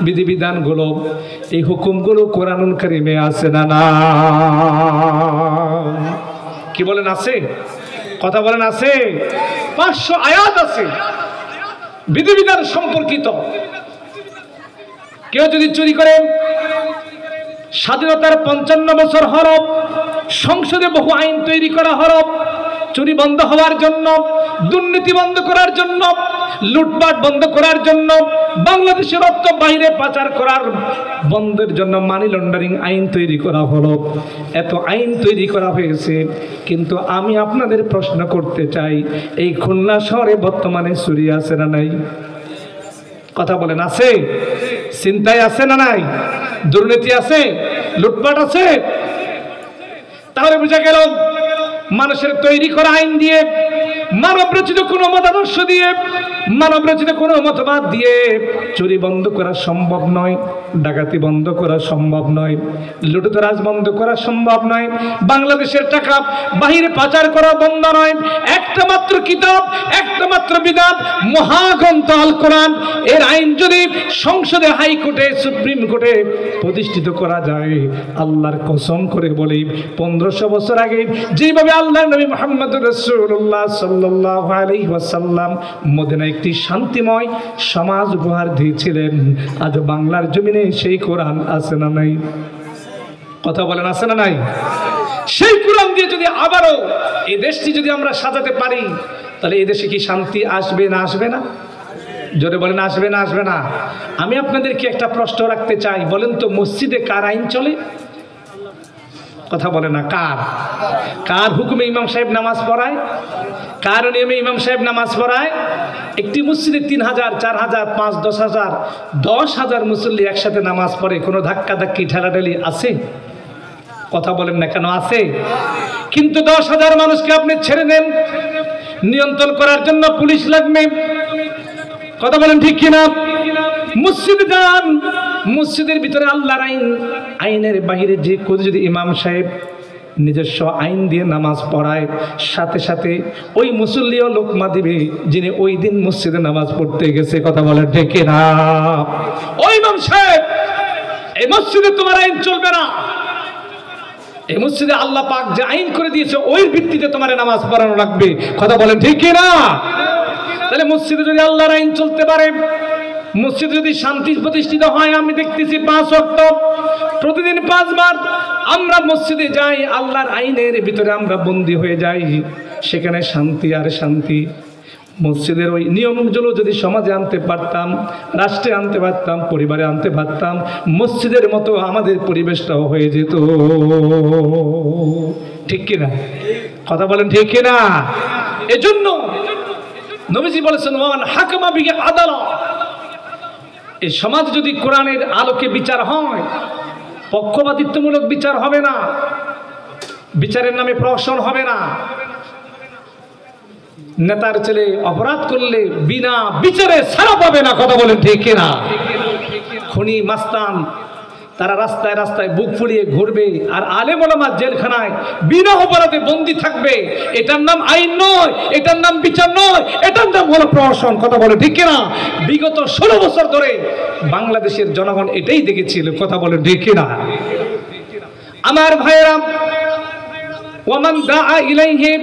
বিধিবিধানগুলো, এই হুকুমগুলো কোরআনুল কারীমে আছে না? না, কি বলেন আছে? কথা বলেন আছে? 500 আয়াত আছে বিধিবিধান সম্পর্কিত। কেউ যদি চুরি করে, স্বাধীনতার 55 বছর হরফ, সংসদে বহু আইন তৈরি করা হরফ, চুরি বন্ধ হওয়ার জন্য, দুর্নীতি বন্ধ করার জন্য, লুটপাট বন্ধ করার জন্য, বাংলাদেশের অর্থ বাইরে পাচার করার বন্ধের জন্য মানি লন্ডারিং আইন তৈরি করা হলো। এত আইন তৈরি করা হয়েছে, কিন্তু আমি আপনাদের প্রশ্ন করতে চাই, এই খুলনা শহরে বর্তমানে চুরি আছে না নাই? কথা বলেন আছে? চিন্তায় আছে না নাই? দুর্নীতি আছে? লুটপাট আছে? তাহলে বোঝা গেল মানুষের তৈরি করা আইন দিয়ে, মানব রচিত কোনো মতাদর্শ দিয়ে, মানব রচিত কোনো মতবাদ দিয়ে চুরি বন্ধ করা সম্ভব নয়, ডাকাতি বন্ধ করা সম্ভব নয়, লুটতরাজ বন্ধ করা সম্ভব নয়, বাংলাদেশের টাকা বাহিরে পাচার করা বন্ধ নয়। একটা মাত্র কিতাব, একটা মাত্র বিধান, মহাগ্রন্থ আল কোরআন, এর আইন যদি সংসদে, হাইকোর্টে, সুপ্রিম কোর্টে প্রতিষ্ঠিত করা যায়, আল্লাহর কসম করে বলি 1500 বছর আগে যেভাবে আল্লাহর নবী মুহাম্মদ রাসূলুল্লাহ সাল্লাল্লাহু আলাইহি ওয়াসাল্লাম মদিনায় একটি শান্তিময় সমাজ উপহার দিয়েছিলেন। আজ বাংলার জমিনে সেই কোরআন আছে না নাই? কথা বলেন, আছে না নাই? সেই কোরআন দিয়ে যদি আবারও এই দেশটি যদি আমরা সাজাতে পারি, তাহলে এই দেশে কি শান্তি আসবে না আসবে না? জোরে বলেন, আসবে না আসবে না? আমি আপনাদেরকে একটা প্রশ্ন রাখতে চাই, বলেন তো মসজিদে কার আইন চলে? কথা বলে না। কার কার হুকুমে ইমাম সাহেব নামাজ পড়ায়? কার নিয়মে ইমাম সাহেব নামাজ পড়ায়? একটি মসজিদে 3000, 4000, 5, 10,000, 10,000 মুসল্লি একসাথে নামাজ পড়ে, কোনো ধাক্কা ধাক্কি ঠেলাঠেলি আছে? কথা বলেন না কেন? আছে। কিন্তু 10,000 মানুষকে আপনি ছেড়ে দেন, নিয়ন্ত্রণ করার জন্য পুলিশ লাগবে। কথা বলেন ঠিক কিনা? মসজিদে যান, মসজিদের ভিতরে আল্লাহর আইন, আইনের বাহিরে যে কোন যদি ইমাম সাহেব নিজস্ব আইন দিয়ে নামাজ পড়ায়, সাথে সাথে ওই মুসল্লিও লোকমা দিবে যিনি ওই দিন মসজিদে নামাজ পড়তে গেছে। কথা বলেন ঠিক কিনা? ওই ইমাম সাহেব, এই মসজিদে তোমার আইন চলবে না, এই মসজিদে আল্লাহ পাক যে আইন করে দিয়েছে ওই ভিত্তিতে তোমার নামাজ পড়ানো লাগবে। কথা বলেন ঠিক কিনা? তাহলে মসজিদে যদি আল্লাহর আইন চলতে পারে, মসজিদে যদি শান্তি প্রতিষ্ঠিত হয়, আমি দেখতেছি 5 ওয়াক্ত প্রতিদিন 5 বার আমরা মসজিদে যাই, আল্লাহর আইনের ভিতরে আমরা বন্দী হয়ে যাই, সেখানে শান্তি আর শান্তি। মসজিদের ওই নিয়মগুলো যদি সমাজে আনতে পারতাম, রাষ্ট্রে আনতে পারতাম, পরিবারে আনতে পারতাম, মসজিদের মতো আমাদের পরিবেশটাও হয়ে যেত। ঠিক কিনা? কথা বলেন ঠিক কিনা? এজন্য নবীজি বলেছেন, ওয়ান হাকামা বিহি আদালা, এই সমাজ যদি কোরআনের আলোকে বিচার হয়, পক্ষপাতিত্বমূলক বিচার হবে না, বিচারের নামে প্রহসন হবে না। নেতার ছেলে অপরাধ করলে বিনা বিচারে ছাড়া পাবে না। কথা বলেন ঠিক কিনা? খুনি মাস্তান তারা রাস্তায় রাস্তায় বুক ফুলিয়ে ঘুরবে, আর আলেম ওলামা জেলখানায় বিনা অপরাধে বন্দী থাকবে। এটার নাম আইন নয়, এটার নাম বিচার নয়, এটার নাম হলো প্রহসন। কথা বলে ঠিক কিনা? বিগত 16 বছর ধরে বাংলাদেশের জনগণ এটাই দেখেছিল। কথা বলে ঠিক কিনা? আমার ভাইয়েরা, ওয়ামান দাআ ইলাইহি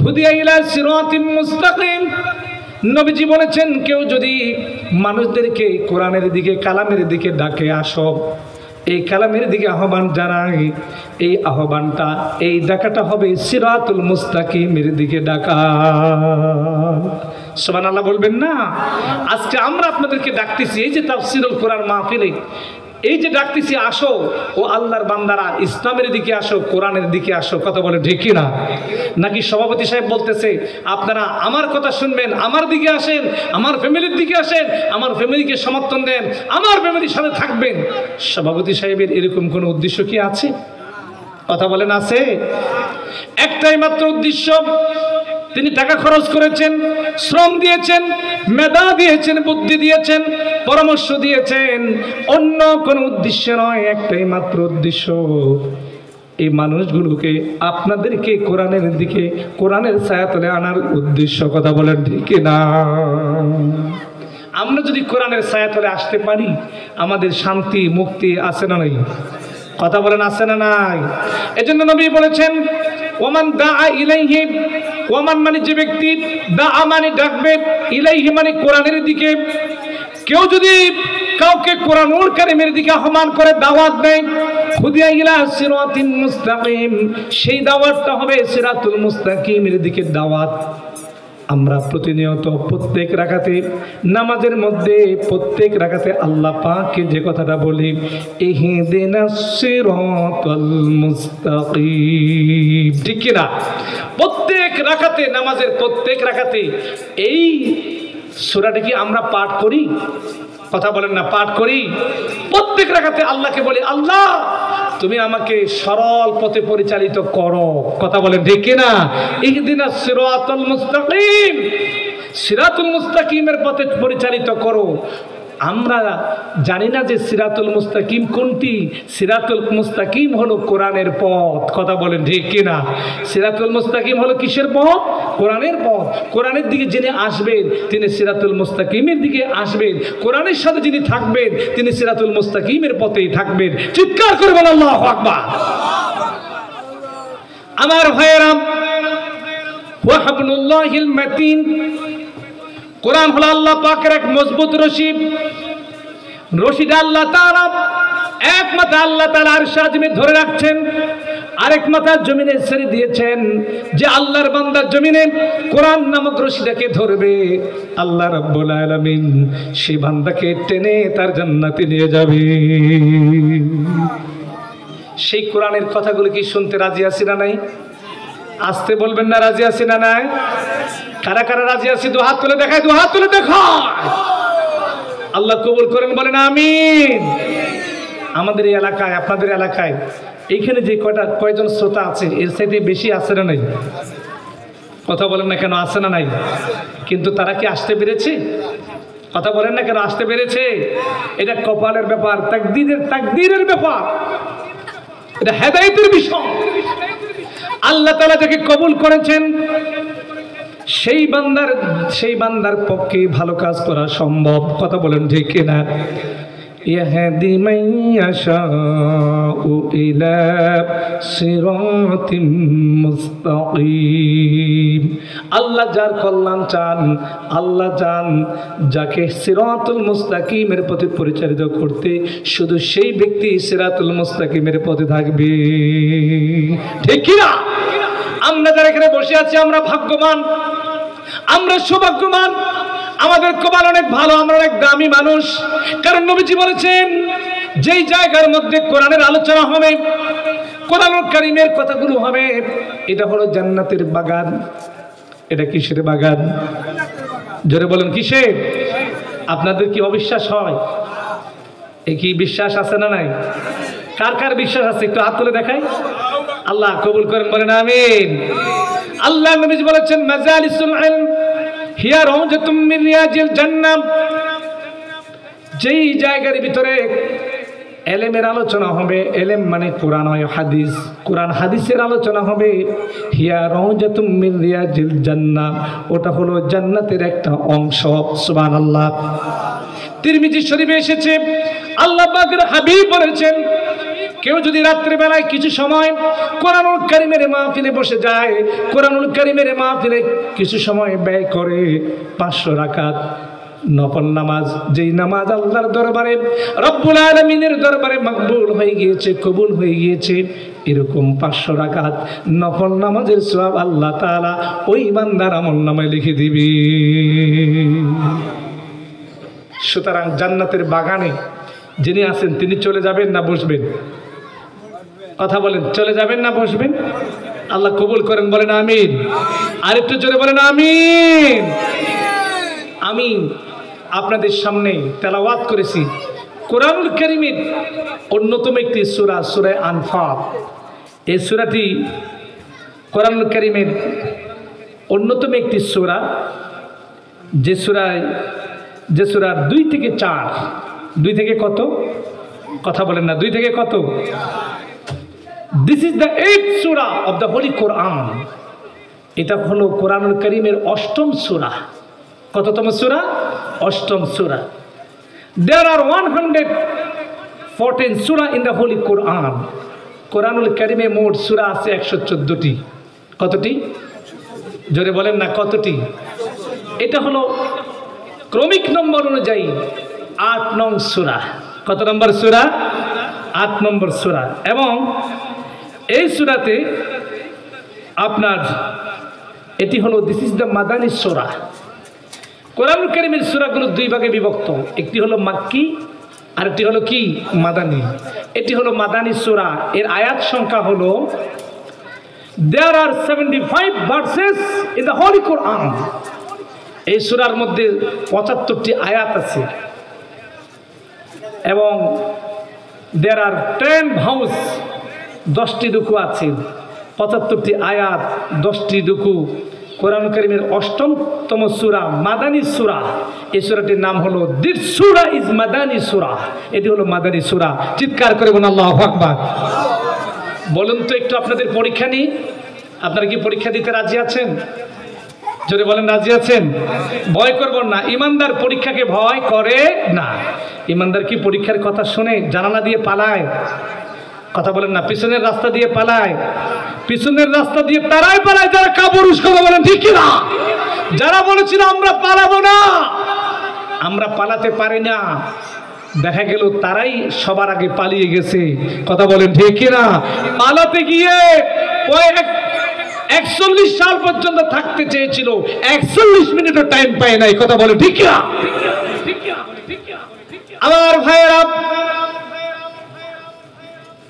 হুদিয়া ইলা সিরাতিম মুস্তাকিম, নবীজি বলেছেন, কেউ যদি মানুষদেরকে কোরআনের দিকে, কালামের দিকে ডাকে, আসো, এই কালামের দিকে আহ্বান জানাই, এই আহ্বানটা, এই ডাকাটা হবে সিরাতুল মুস্তাকিমের দিকে ডাকা। সুবহানাল্লাহ বলবেন না? আজকে আমরা আপনাদেরকে ডাকতেছি, এই যে তাফসীরুল কোরআন মাহফিলে, এই যে ডাকতেছি, আসো ও আল্লাহর বান্দারা, ইসলামের দিকে আসো, কোরআনের দিকে আসো। কথা বলে ঠিক কিনা? নাকি সভাপতি সাহেব বলতেছে আপনারা আমার কথা শুনবেন, আমার দিকে আসেন, আমার ফ্যামিলির দিকে আসেন, আমার ফ্যামিলিকে সমর্থন দেন, আমার ফ্যামিলির সাথে থাকবেন? সভাপতি সাহেবের এরকম কোনো উদ্দেশ্য কি আছে? কথা বলেন, আছে? একটাই মাত্র উদ্দেশ্য। তিনি টাকা খরচ করেছেন, শ্রম দিয়েছেন, মেধা দিয়েছেন, বুদ্ধি দিয়েছেন, পরামর্শ দিয়েছেন, অন্য কোনো উদ্দেশ্য নয়, একটাই মাত্র উদ্দেশ্য, এই মানুষগুলোকে, আপনাদেরকে কোরআনের দিকে, কোরআনের ছায়াতলে আনার উদ্দেশ্য। কথা বলেন ঠিক না? আমরা যদি কোরআনের ছায়াতলে আসতে পারি, আমাদের শান্তি মুক্তি আছে না নাই? কথা বলেন, আছে না নাই? এজন্য নবী বলেছেন, ওমান দাআ ইলাইহি, ওমান মানে যে ব্যক্তি, দাআ মানে ডাকবে, ইলাইহি মানে কোরআনের দিকে। কেউ যদি কাউকে কোরআনুল কারীমের দিকে আহ্বান করে, দাওয়াত দেয়, হুদিয়া ইলা সিরাতিন মুস্তাকিম, সেই দাওয়াতটা হবে সিরাতুল মুস্তাকিমের দিকে দাওয়াত। আমরা প্রতিনিয়ত প্রত্যেক রাকাতে, নামাজের মধ্যে প্রত্যেক রাকাতে আল্লাহ পাককে যে কথাটা বলি, ইহদিনাস সিরাতাল মুস্তাকিম, ঠিক কি না? প্রত্যেক রাকাতে, নামাজের প্রত্যেক রাকাতে এই সূরাটা কি আমরা পাঠ করি? কথা বলেন না, পাঠ করি? প্রত্যেক রাকাতে আল্লাহকে বলি, আল্লাহ তুমি আমাকে সরল পথে পরিচালিত করো। কথা বলেন ঠিক কিনা? ইহদিনাস সিরাতাল মুস্তাকিম, সিরাতুল মুস্তাকিমের পথে পরিচালিত করো। আমরা জানি না যে সিরাতুল মুস্তাকিম কোনটি। সিরাতুল মুস্তাকিম হলো কোরআনের পথ। কথা বলেন ঠিক কিনা? সিরাতুল মুস্তাকিম হলো কিসের পথ? কোরআনের পথ। কোরআনের দিকে যিনি আসবেন তিনি সিরাতুল মুস্তাকিমের দিকে আসবেন, কোরআনের সাথে যিনি থাকবেন তিনি সিরাতুল মুস্তাকিমের পথেই থাকবেন। চিৎকার করে বলেন আল্লাহু আকবার। আমার ভাইয়েরা, ওয়া হাবলুল্লাহিল মাতিন। কোরআন হলো আল্লাহ পাকের এক মজবুত রশি। রশিটা আল্লাহ তাআলা এক মাথা আল্লাহ তাআলা আরশ আজিমে ধরে রাখছেন, আরেক মাথা জমিনে ছেড়ে দিয়েছেন। যে আল্লাহর বান্দা জমিনে কোরআন নামক রশিটাকে ধরবে, আল্লাহ রাব্বুল আলামিন সেই বান্দাকে টেনে তার জান্নাতে নিয়ে যাবে। সেই কোরআনের কথাগুলো কি শুনতে রাজি আছি না নাই? আসতে বলবেন না, রাজি আছি না নাই? কারা কারা রাজি আছি? দু হাত তুলে দেখায়, দু হাত তুলে দেখায়। আল্লাহ কবুল করেন, বলেন আমিন। আমাদের এই এলাকায়, আপনাদের এলাকায় এইখানে যে কয়জন শ্রোতা আছে এর চাইতে বেশি আছে না নাই? কথা বলেন না কেন, আছে না নাই? কিন্তু তারা কি আসতে পেরেছে? কথা বলেন না কেন, আসতে পেরেছে? এটা কপালের ব্যাপার, তাকদীরের ব্যাপার, এটা হেদায়েতের বিষয়। আল্লাহ তাআলা যাকে কবুল করেছেন সেই বান্দার পক্ষে ভালো কাজ করা সম্ভব। কথা বলেন ঠিক কিনা? ইয়াহদি মান ইয়াশাউ ইলা সিরাতিম মুস্তাকিম। আল্লাহ যার কল্যাণ চান, আল্লাহ চান যাকে সিরাতুল মুস্তাকিমের পথে পরিচালিত করতে, শুধু সেই ব্যক্তি সিরাতুল মুস্তাকিমের পথে থাকবে। ঠিক কি না? আমরা যারা এখানে বসে আছি আমরা ভাগ্যবান, আমরা সৌভাগ্যবান, আমাদের কপাল অনেক ভালো, আমরা অনেক দামি মানুষ। কারণ নবীজি বলেছেন যেই জায়গার মধ্যে কোরআনের আলোচনা হবে, কোরআনুল কারীমের কথাগুলো হবে, এটা হলো জান্নাতের বাগান। এটা কিসের বাগান? জোরে বলেন কিসের? আপনাদের কি অবিশ্বাস হয়? এই কি বিশ্বাস আছে না নাই? কার কার বিশ্বাস আছে একটু হাত তুলে দেখাই। আল্লাহ কবুল করেন, বলেন আমিন। আল্লাহ নবী বলেছেন মাজালিসুল ইলম হিয়া রাউজাতুম মিন রিয়াজিল জান্নাহ। যেই জায়গার ভিতরে এলেমের আলোচনা হবে, এলেম মানে কোরআন ও হাদিস, কোরআন হাদিসের আলোচনা হবে, হিয়া রাউজাতুম মিন রিয়াজিল জান্নাহ, ওটা হলো জান্নাতের একটা অংশ। সুবহানাল্লাহ। তিরমিজি শরীফে এসেছে আল্লাহ পাকের হাবিব বলেছেন কেউ যদি রাত্রি বেলায় কিছু সময় কোরআনুল কারীমের মাহফিলে বসে যায়, কোরআনুল কারীমের মাহফিলে কিছু সময় ব্যয় করে, 500 রাকাত নফল নামাজ, যেই নামাজ আল্লাহর দরবারে রব্বুল আলামিনের দরবারে মকবুল হয়ে গিয়েছে, কবুল হয়ে গিয়েছে, এরকম 500 রাকাত নফল নামাজের সওয়াব আল্লাহ তাআলা ওই বান্দার আমলনামায় লিখে দিবে। সুতরাং জান্নাতের বাগানে যিনি আছেন তিনি চলে যাবেন না বসবেন? কথা বলেন, চলে যাবেন না বসবেন? আল্লাহ কবুল করেন, বলেন আমিন। আরেকটু জোরে বলেন আমিন। আমি আপনাদের সামনে তেলাওয়াত করেছি কোরআনুল কারীমের অন্যতম একটি সূরা, সূরা আনফাল। এই সূরাটি কোরআনুল কারীমের অন্যতম একটি সূরা, যে সূরার 2 থেকে 4, 2 থেকে কত? কথা বলেন না, 2 থেকে কত? This is the 8th surah of the Holy Quran. এটা হলো কোরআনুল কারীমের 8ম সূরা। কততম সূরা? 8ম সূরা। There are 114 surah in the Holy Quran. কোরআনুল কারীমে মোট সূরা আছে 114টি। কতটি? জোরে বলেন না, কতটি? এটা হলো ক্রমিক নম্বর অনুযায়ী 8 নং সূরা। কত নম্বর সূরা? 8 নম্বর সূরা। এবং এই সূরাতে আপনার এটি হলো দিস ইজ দ্য মাদানী সূরা। কোরআনুল কারীমের সূরাগুলো 2 ভাগে বিভক্ত, একটি হলো মাক্কি আর একটি হলো কি? মাদানী। এটি হলো মাদানী সূরা। এর আয়াত সংখ্যা হলো there are 75 verses in the Holy Quran. এই সূরার মধ্যে 75টি আয়াত আছে এবং there are 10 verses, 10টি রুকু আছে, 75টি আয়াত, 10টি রুকু। কোরআন কারীমের 8তম সূরা, মাদানী সূরা। এই সূরাটির নাম হলো দিস সূরা ইজ মাদানী সূরা। এটি হলো মাদানী সূরা। চিৎকার করে বলুন আল্লাহু আকবার। বলুন তো একটু আপনাদের পরীক্ষা নিই, আপনারা কি পরীক্ষা দিতে রাজি আছেন? জোরে বলেন, রাজি আছেন? ভয় করবেন না, ইমানদার পরীক্ষাকে ভয় করে না। ইমানদার কি পরীক্ষার কথা শুনে জানালা দিয়ে পালায়? কথা বলেন না, পিছনের রাস্তা দিয়ে পালায়? পিছনের রাস্তা দিয়ে তারাই পালায় যারা কাপুরুষ, কথা বলেন ঠিক কিনা? যারা বলেছিল আমরা পালাবো না, আমরা পালাতে পারি না, দেখা গেল তারাই সবার আগে পালিয়ে গেছে, কথা বলেন ঠিক কিনা? পালাতে গিয়ে 41 সাল পর্যন্ত থাকতে চেয়েছিল, 41 মিনিটও টাইম পায় নাই, কথা বলেন ঠিক কিনা? আমার ভাইয়েরা,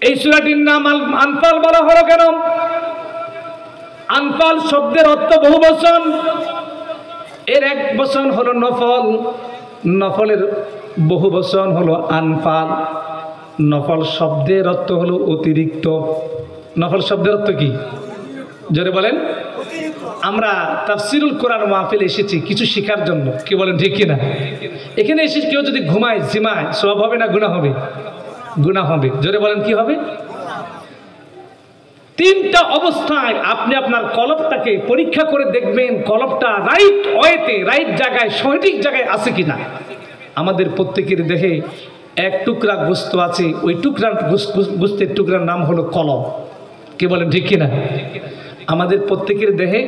এই সূরাটির নাম আনফাল বলা হলো কেন? আনফাল শব্দের অর্থ বহু বচন, এর এক বচন হলো নফল, নফলের বহু বচন হলো আনফাল। নফল শব্দের অর্থ হলো অতিরিক্ত। নফল শব্দের অর্থ কি? জোরে বলেন। আমরা তাফসিরুল কোরআন মাহফিলে এসেছি কিছু শেখার জন্য, কি বলেন ঠিক কিনা? এখানে এসে কেউ যদি ঘুমায় জিমায়, সওয়াব হবে না গুনাহ হবে? গুনাহ হবে। জোরে বলেন কি হবে? তিনটা অবস্থায় আপনি আপনার কলবটাকে পরীক্ষা করে দেখবেন, কলবটা রাইট ওয়েতে, রাইট জায়গায়, সঠিক জায়গায় আছে কিনা। আমাদের প্রত্যেকের দেহে এক টুকরা গোস্ত আছে, ওই গোস্তের টুকরার নাম হলো কলব, কি বলেন ঠিক কিনা? আমাদের প্রত্যেকের দেহে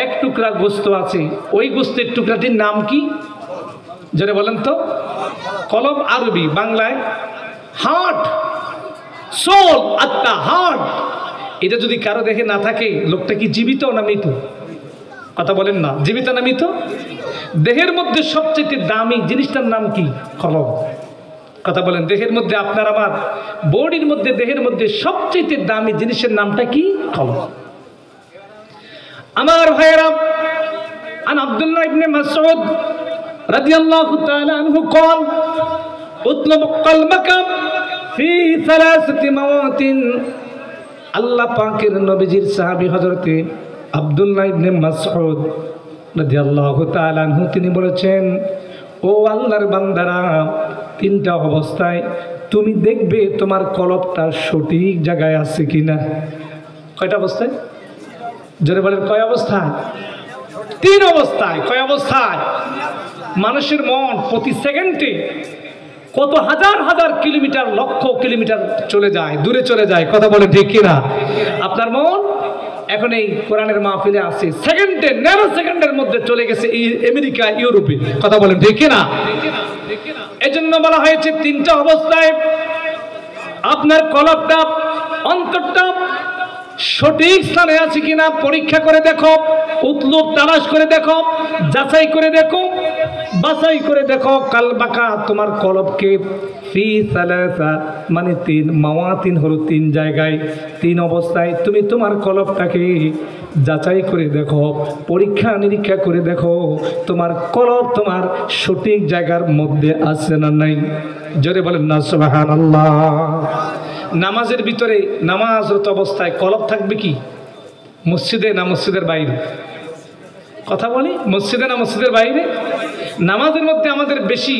এক টুকরা গোস্ত আছে, ওই গোস্তের টুকরাটির নাম কি? যারা বলেন তো। কলব আরবি, বাংলায় হার্ট, সোল, আত্মা, হার্ট। এটা যদি কারো দেখে না থাকে, লোকটা কি জীবিত না মৃত? কথা বলেন না, জীবিত না মৃত? দেহের মধ্যে সবচেয়ে দামি জিনিসটার নাম কি? কলব। কথা বলেন। দেহের মধ্যে, আপনার আমার বডির মধ্যে, দেহের মধ্যে সবচেয়ে দামি জিনিসের নামটা কি? কলব। আমার ভাইয়েরা, আন আব্দুল্লাহ ইবনে মাসউদ রাদিয়াল্লাহু তাআলা আনহু قال اطلب قلبك في ثلاثه مواطن। আল্লাহ পাকের নবীজির সাহাবী হযরতে আব্দুল্লাহ ইবনে মাসউদ রাদিয়াল্লাহু তাআলা আনহু তিনি বলেছেন, ও আল্লাহর বান্দারা, তিনটা অবস্থায় তুমি দেখবে তোমার কলবটা সঠিক জায়গায় আছে কিনা। কয়টা অবস্থায়? জোরে বলেন, কয় অবস্থায়? 3 অবস্থায়। কয় অবস্থায়? মানুষের মন প্রতি সেকেন্ডে কত হাজার হাজার কিলোমিটার, লক্ষ কিলোমিটার চলে যায়, দূরে চলে যায়, কথা বলেন ঠিক কিনা? আপনার মন এখন এই কোরআনের মাহফিলে আছে, সেকেন্ডে, ন্যানো সেকেন্ডের মধ্যে চলে গেছে আমেরিকা, ইউরোপে, কথা বলেন ঠিক কিনা? এজন্য বলা হয়েছে 3টা অবস্থায় আপনার কলবটা, অন্তরটা সঠিক স্থানে আছে কিনা পরীক্ষা করে দেখো, উতলুব তালাশ করে দেখো, যাচাই করে দেখো, বাছাই করে দেখো। কালবাকা, তোমার কলবকে ফি সালাসা মানে 3 মাওয়াতিন হলো 3 জায়গায়, 3 অবস্থায় তুমি তোমার কলবটাকে যাচাই করে দেখো, পরীক্ষা নিরীক্ষা করে দেখো, তোমার কলব তোমার সঠিক জায়গার মধ্যে আছে না নাই। জোরে বলেন না সুবহানাল্লাহ। নামাজের ভিতরে, নামাজরত অবস্থায় কলব থাকবে কি? মসজিদে না মসজিদের বাইরে? কথা বলি, মসজিদে না মসজিদের বাইরে? নামাজের মধ্যে আমাদের বেশি,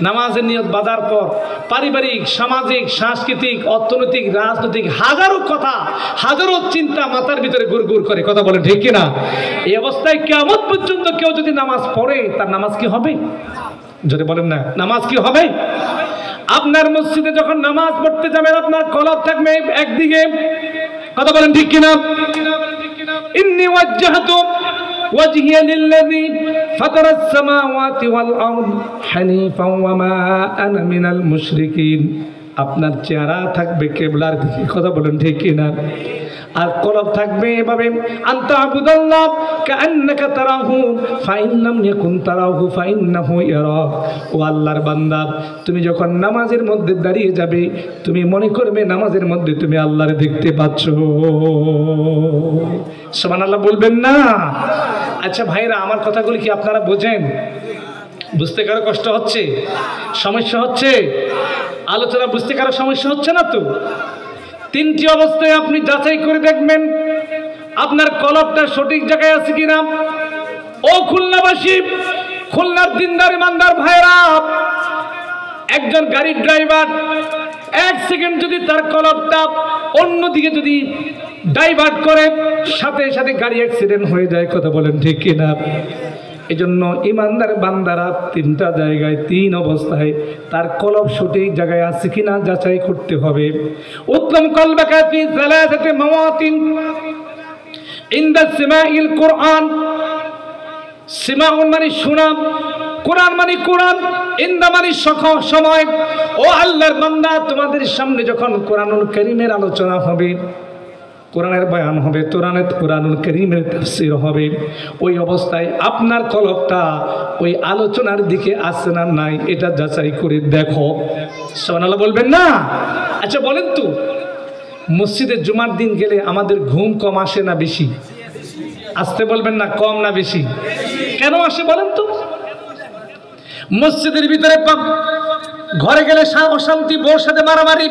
নামাজের নিয়ত বাঁধার পর পারিবারিক, সামাজিক, সাংস্কৃতিক, অর্থনৈতিক, রাজনৈতিক হাজারো কথা, হাজারো চিন্তা মাথার ভিতরে গুড়গুড় করে, কথা বলেন ঠিক কিনা? এই অবস্থায় কিয়ামত পর্যন্ত কেউ যদি নামাজ পড়ে, তার নামাজ কি হবে? যদি বলেন না, নামাজ কি হবে? আপনার মসজিদে যখন নামাজ পড়তে যাবেন, আপনার কলব থাকবে একদিকে, কথা বলেন ঠিক কিনা? ইন্নী ওয়াজ্জাহতু ওয়াজহিয়া লিল্লাযী ফাতারাস সামাওয়াতি ওয়াল আরদ হানিফাও ওয়া মা আনা মিনাল মুশরিকিন। আপনার চেহারা থাকবে কিবলার দিকে, কথা বলেন ঠিক কিনা? আর কলব থাকবে এভাবে, আনতা আবুদাল্লাহ কাআন্নাকা তারাহু ফাইন লাম ইয়াকুন তারাহু ফাইন্নাহু ইয়ারাক। ও আল্লাহর বান্দা, তুমি যখন নামাজের মধ্যে দাঁড়িয়ে যাবে, তুমি মনে করবে নামাজের মধ্যে তুমি আল্লাহরে দেখতে পাচ্ছ। সুবহানাল্লাহ বলবেন না? আচ্ছা ভাইরা, আমার কথাগুলি কি আপনারা বোঝেন? বুঝতে কারো কষ্ট হচ্ছে, সমস্যা হচ্ছে? আলোচনা বুঝতে কারো সমস্যা হচ্ছে না তো? 3টি অবস্থায় আপনি যাচাই করে দেখবেন আপনার কলবটা সঠিক জায়গায় আছে কিনা। ও খুলনাবাসী, খুলনার দিনদার ইমানদার ভাইরা, একজন গাড়ির ড্রাইভার 1 সেকেন্ড যদি তার কলবটা অন্যদিকে যদি ডাইভার্ট করে, সাথে সাথে গাড়ি অ্যাক্সিডেন্ট হয়ে যায়, কথা বলেন ঠিক কিনা? এজন্য ইমানদার বান্দারা তিনটা জায়গায়, তিন অবস্থায় তার কলব সঠিক জায়গায় আছে কিনা যাচাই করতে হবে। উত্তম কলবাকা ফি সালাসাতি মাওয়াতিন ইনদা সিমাইল কুরআন। সিমাউন মানে শোনা, কোরআন মানে কোরআন, ইন্দা মানে সময়। ও আল্লাহর বান্দা, তোমাদের সামনে যখন কোরআনুল কারীমের আলোচনা হবে, কোরআনের বয়ান হবে, কোরআনুল কারীমের তাফসীর হবে, ওই অবস্থায় আপনার কলবটা ওই আলোচনার দিকে আছে না নাই এটা যাচাই করে দেখো। সুবহানাল্লাহ বলবেন না? আচ্ছা বলেন তো, মসজিদে জুমার দিন গেলে আমাদের ঘুম কম আসে না বেশি? আসতে বলবেন না, কম না বেশি? কেন আসে বলেন তো? মসজিদের ভিতরে ঘরে গেলে অশান্তি, বউর সাথে মারামারি,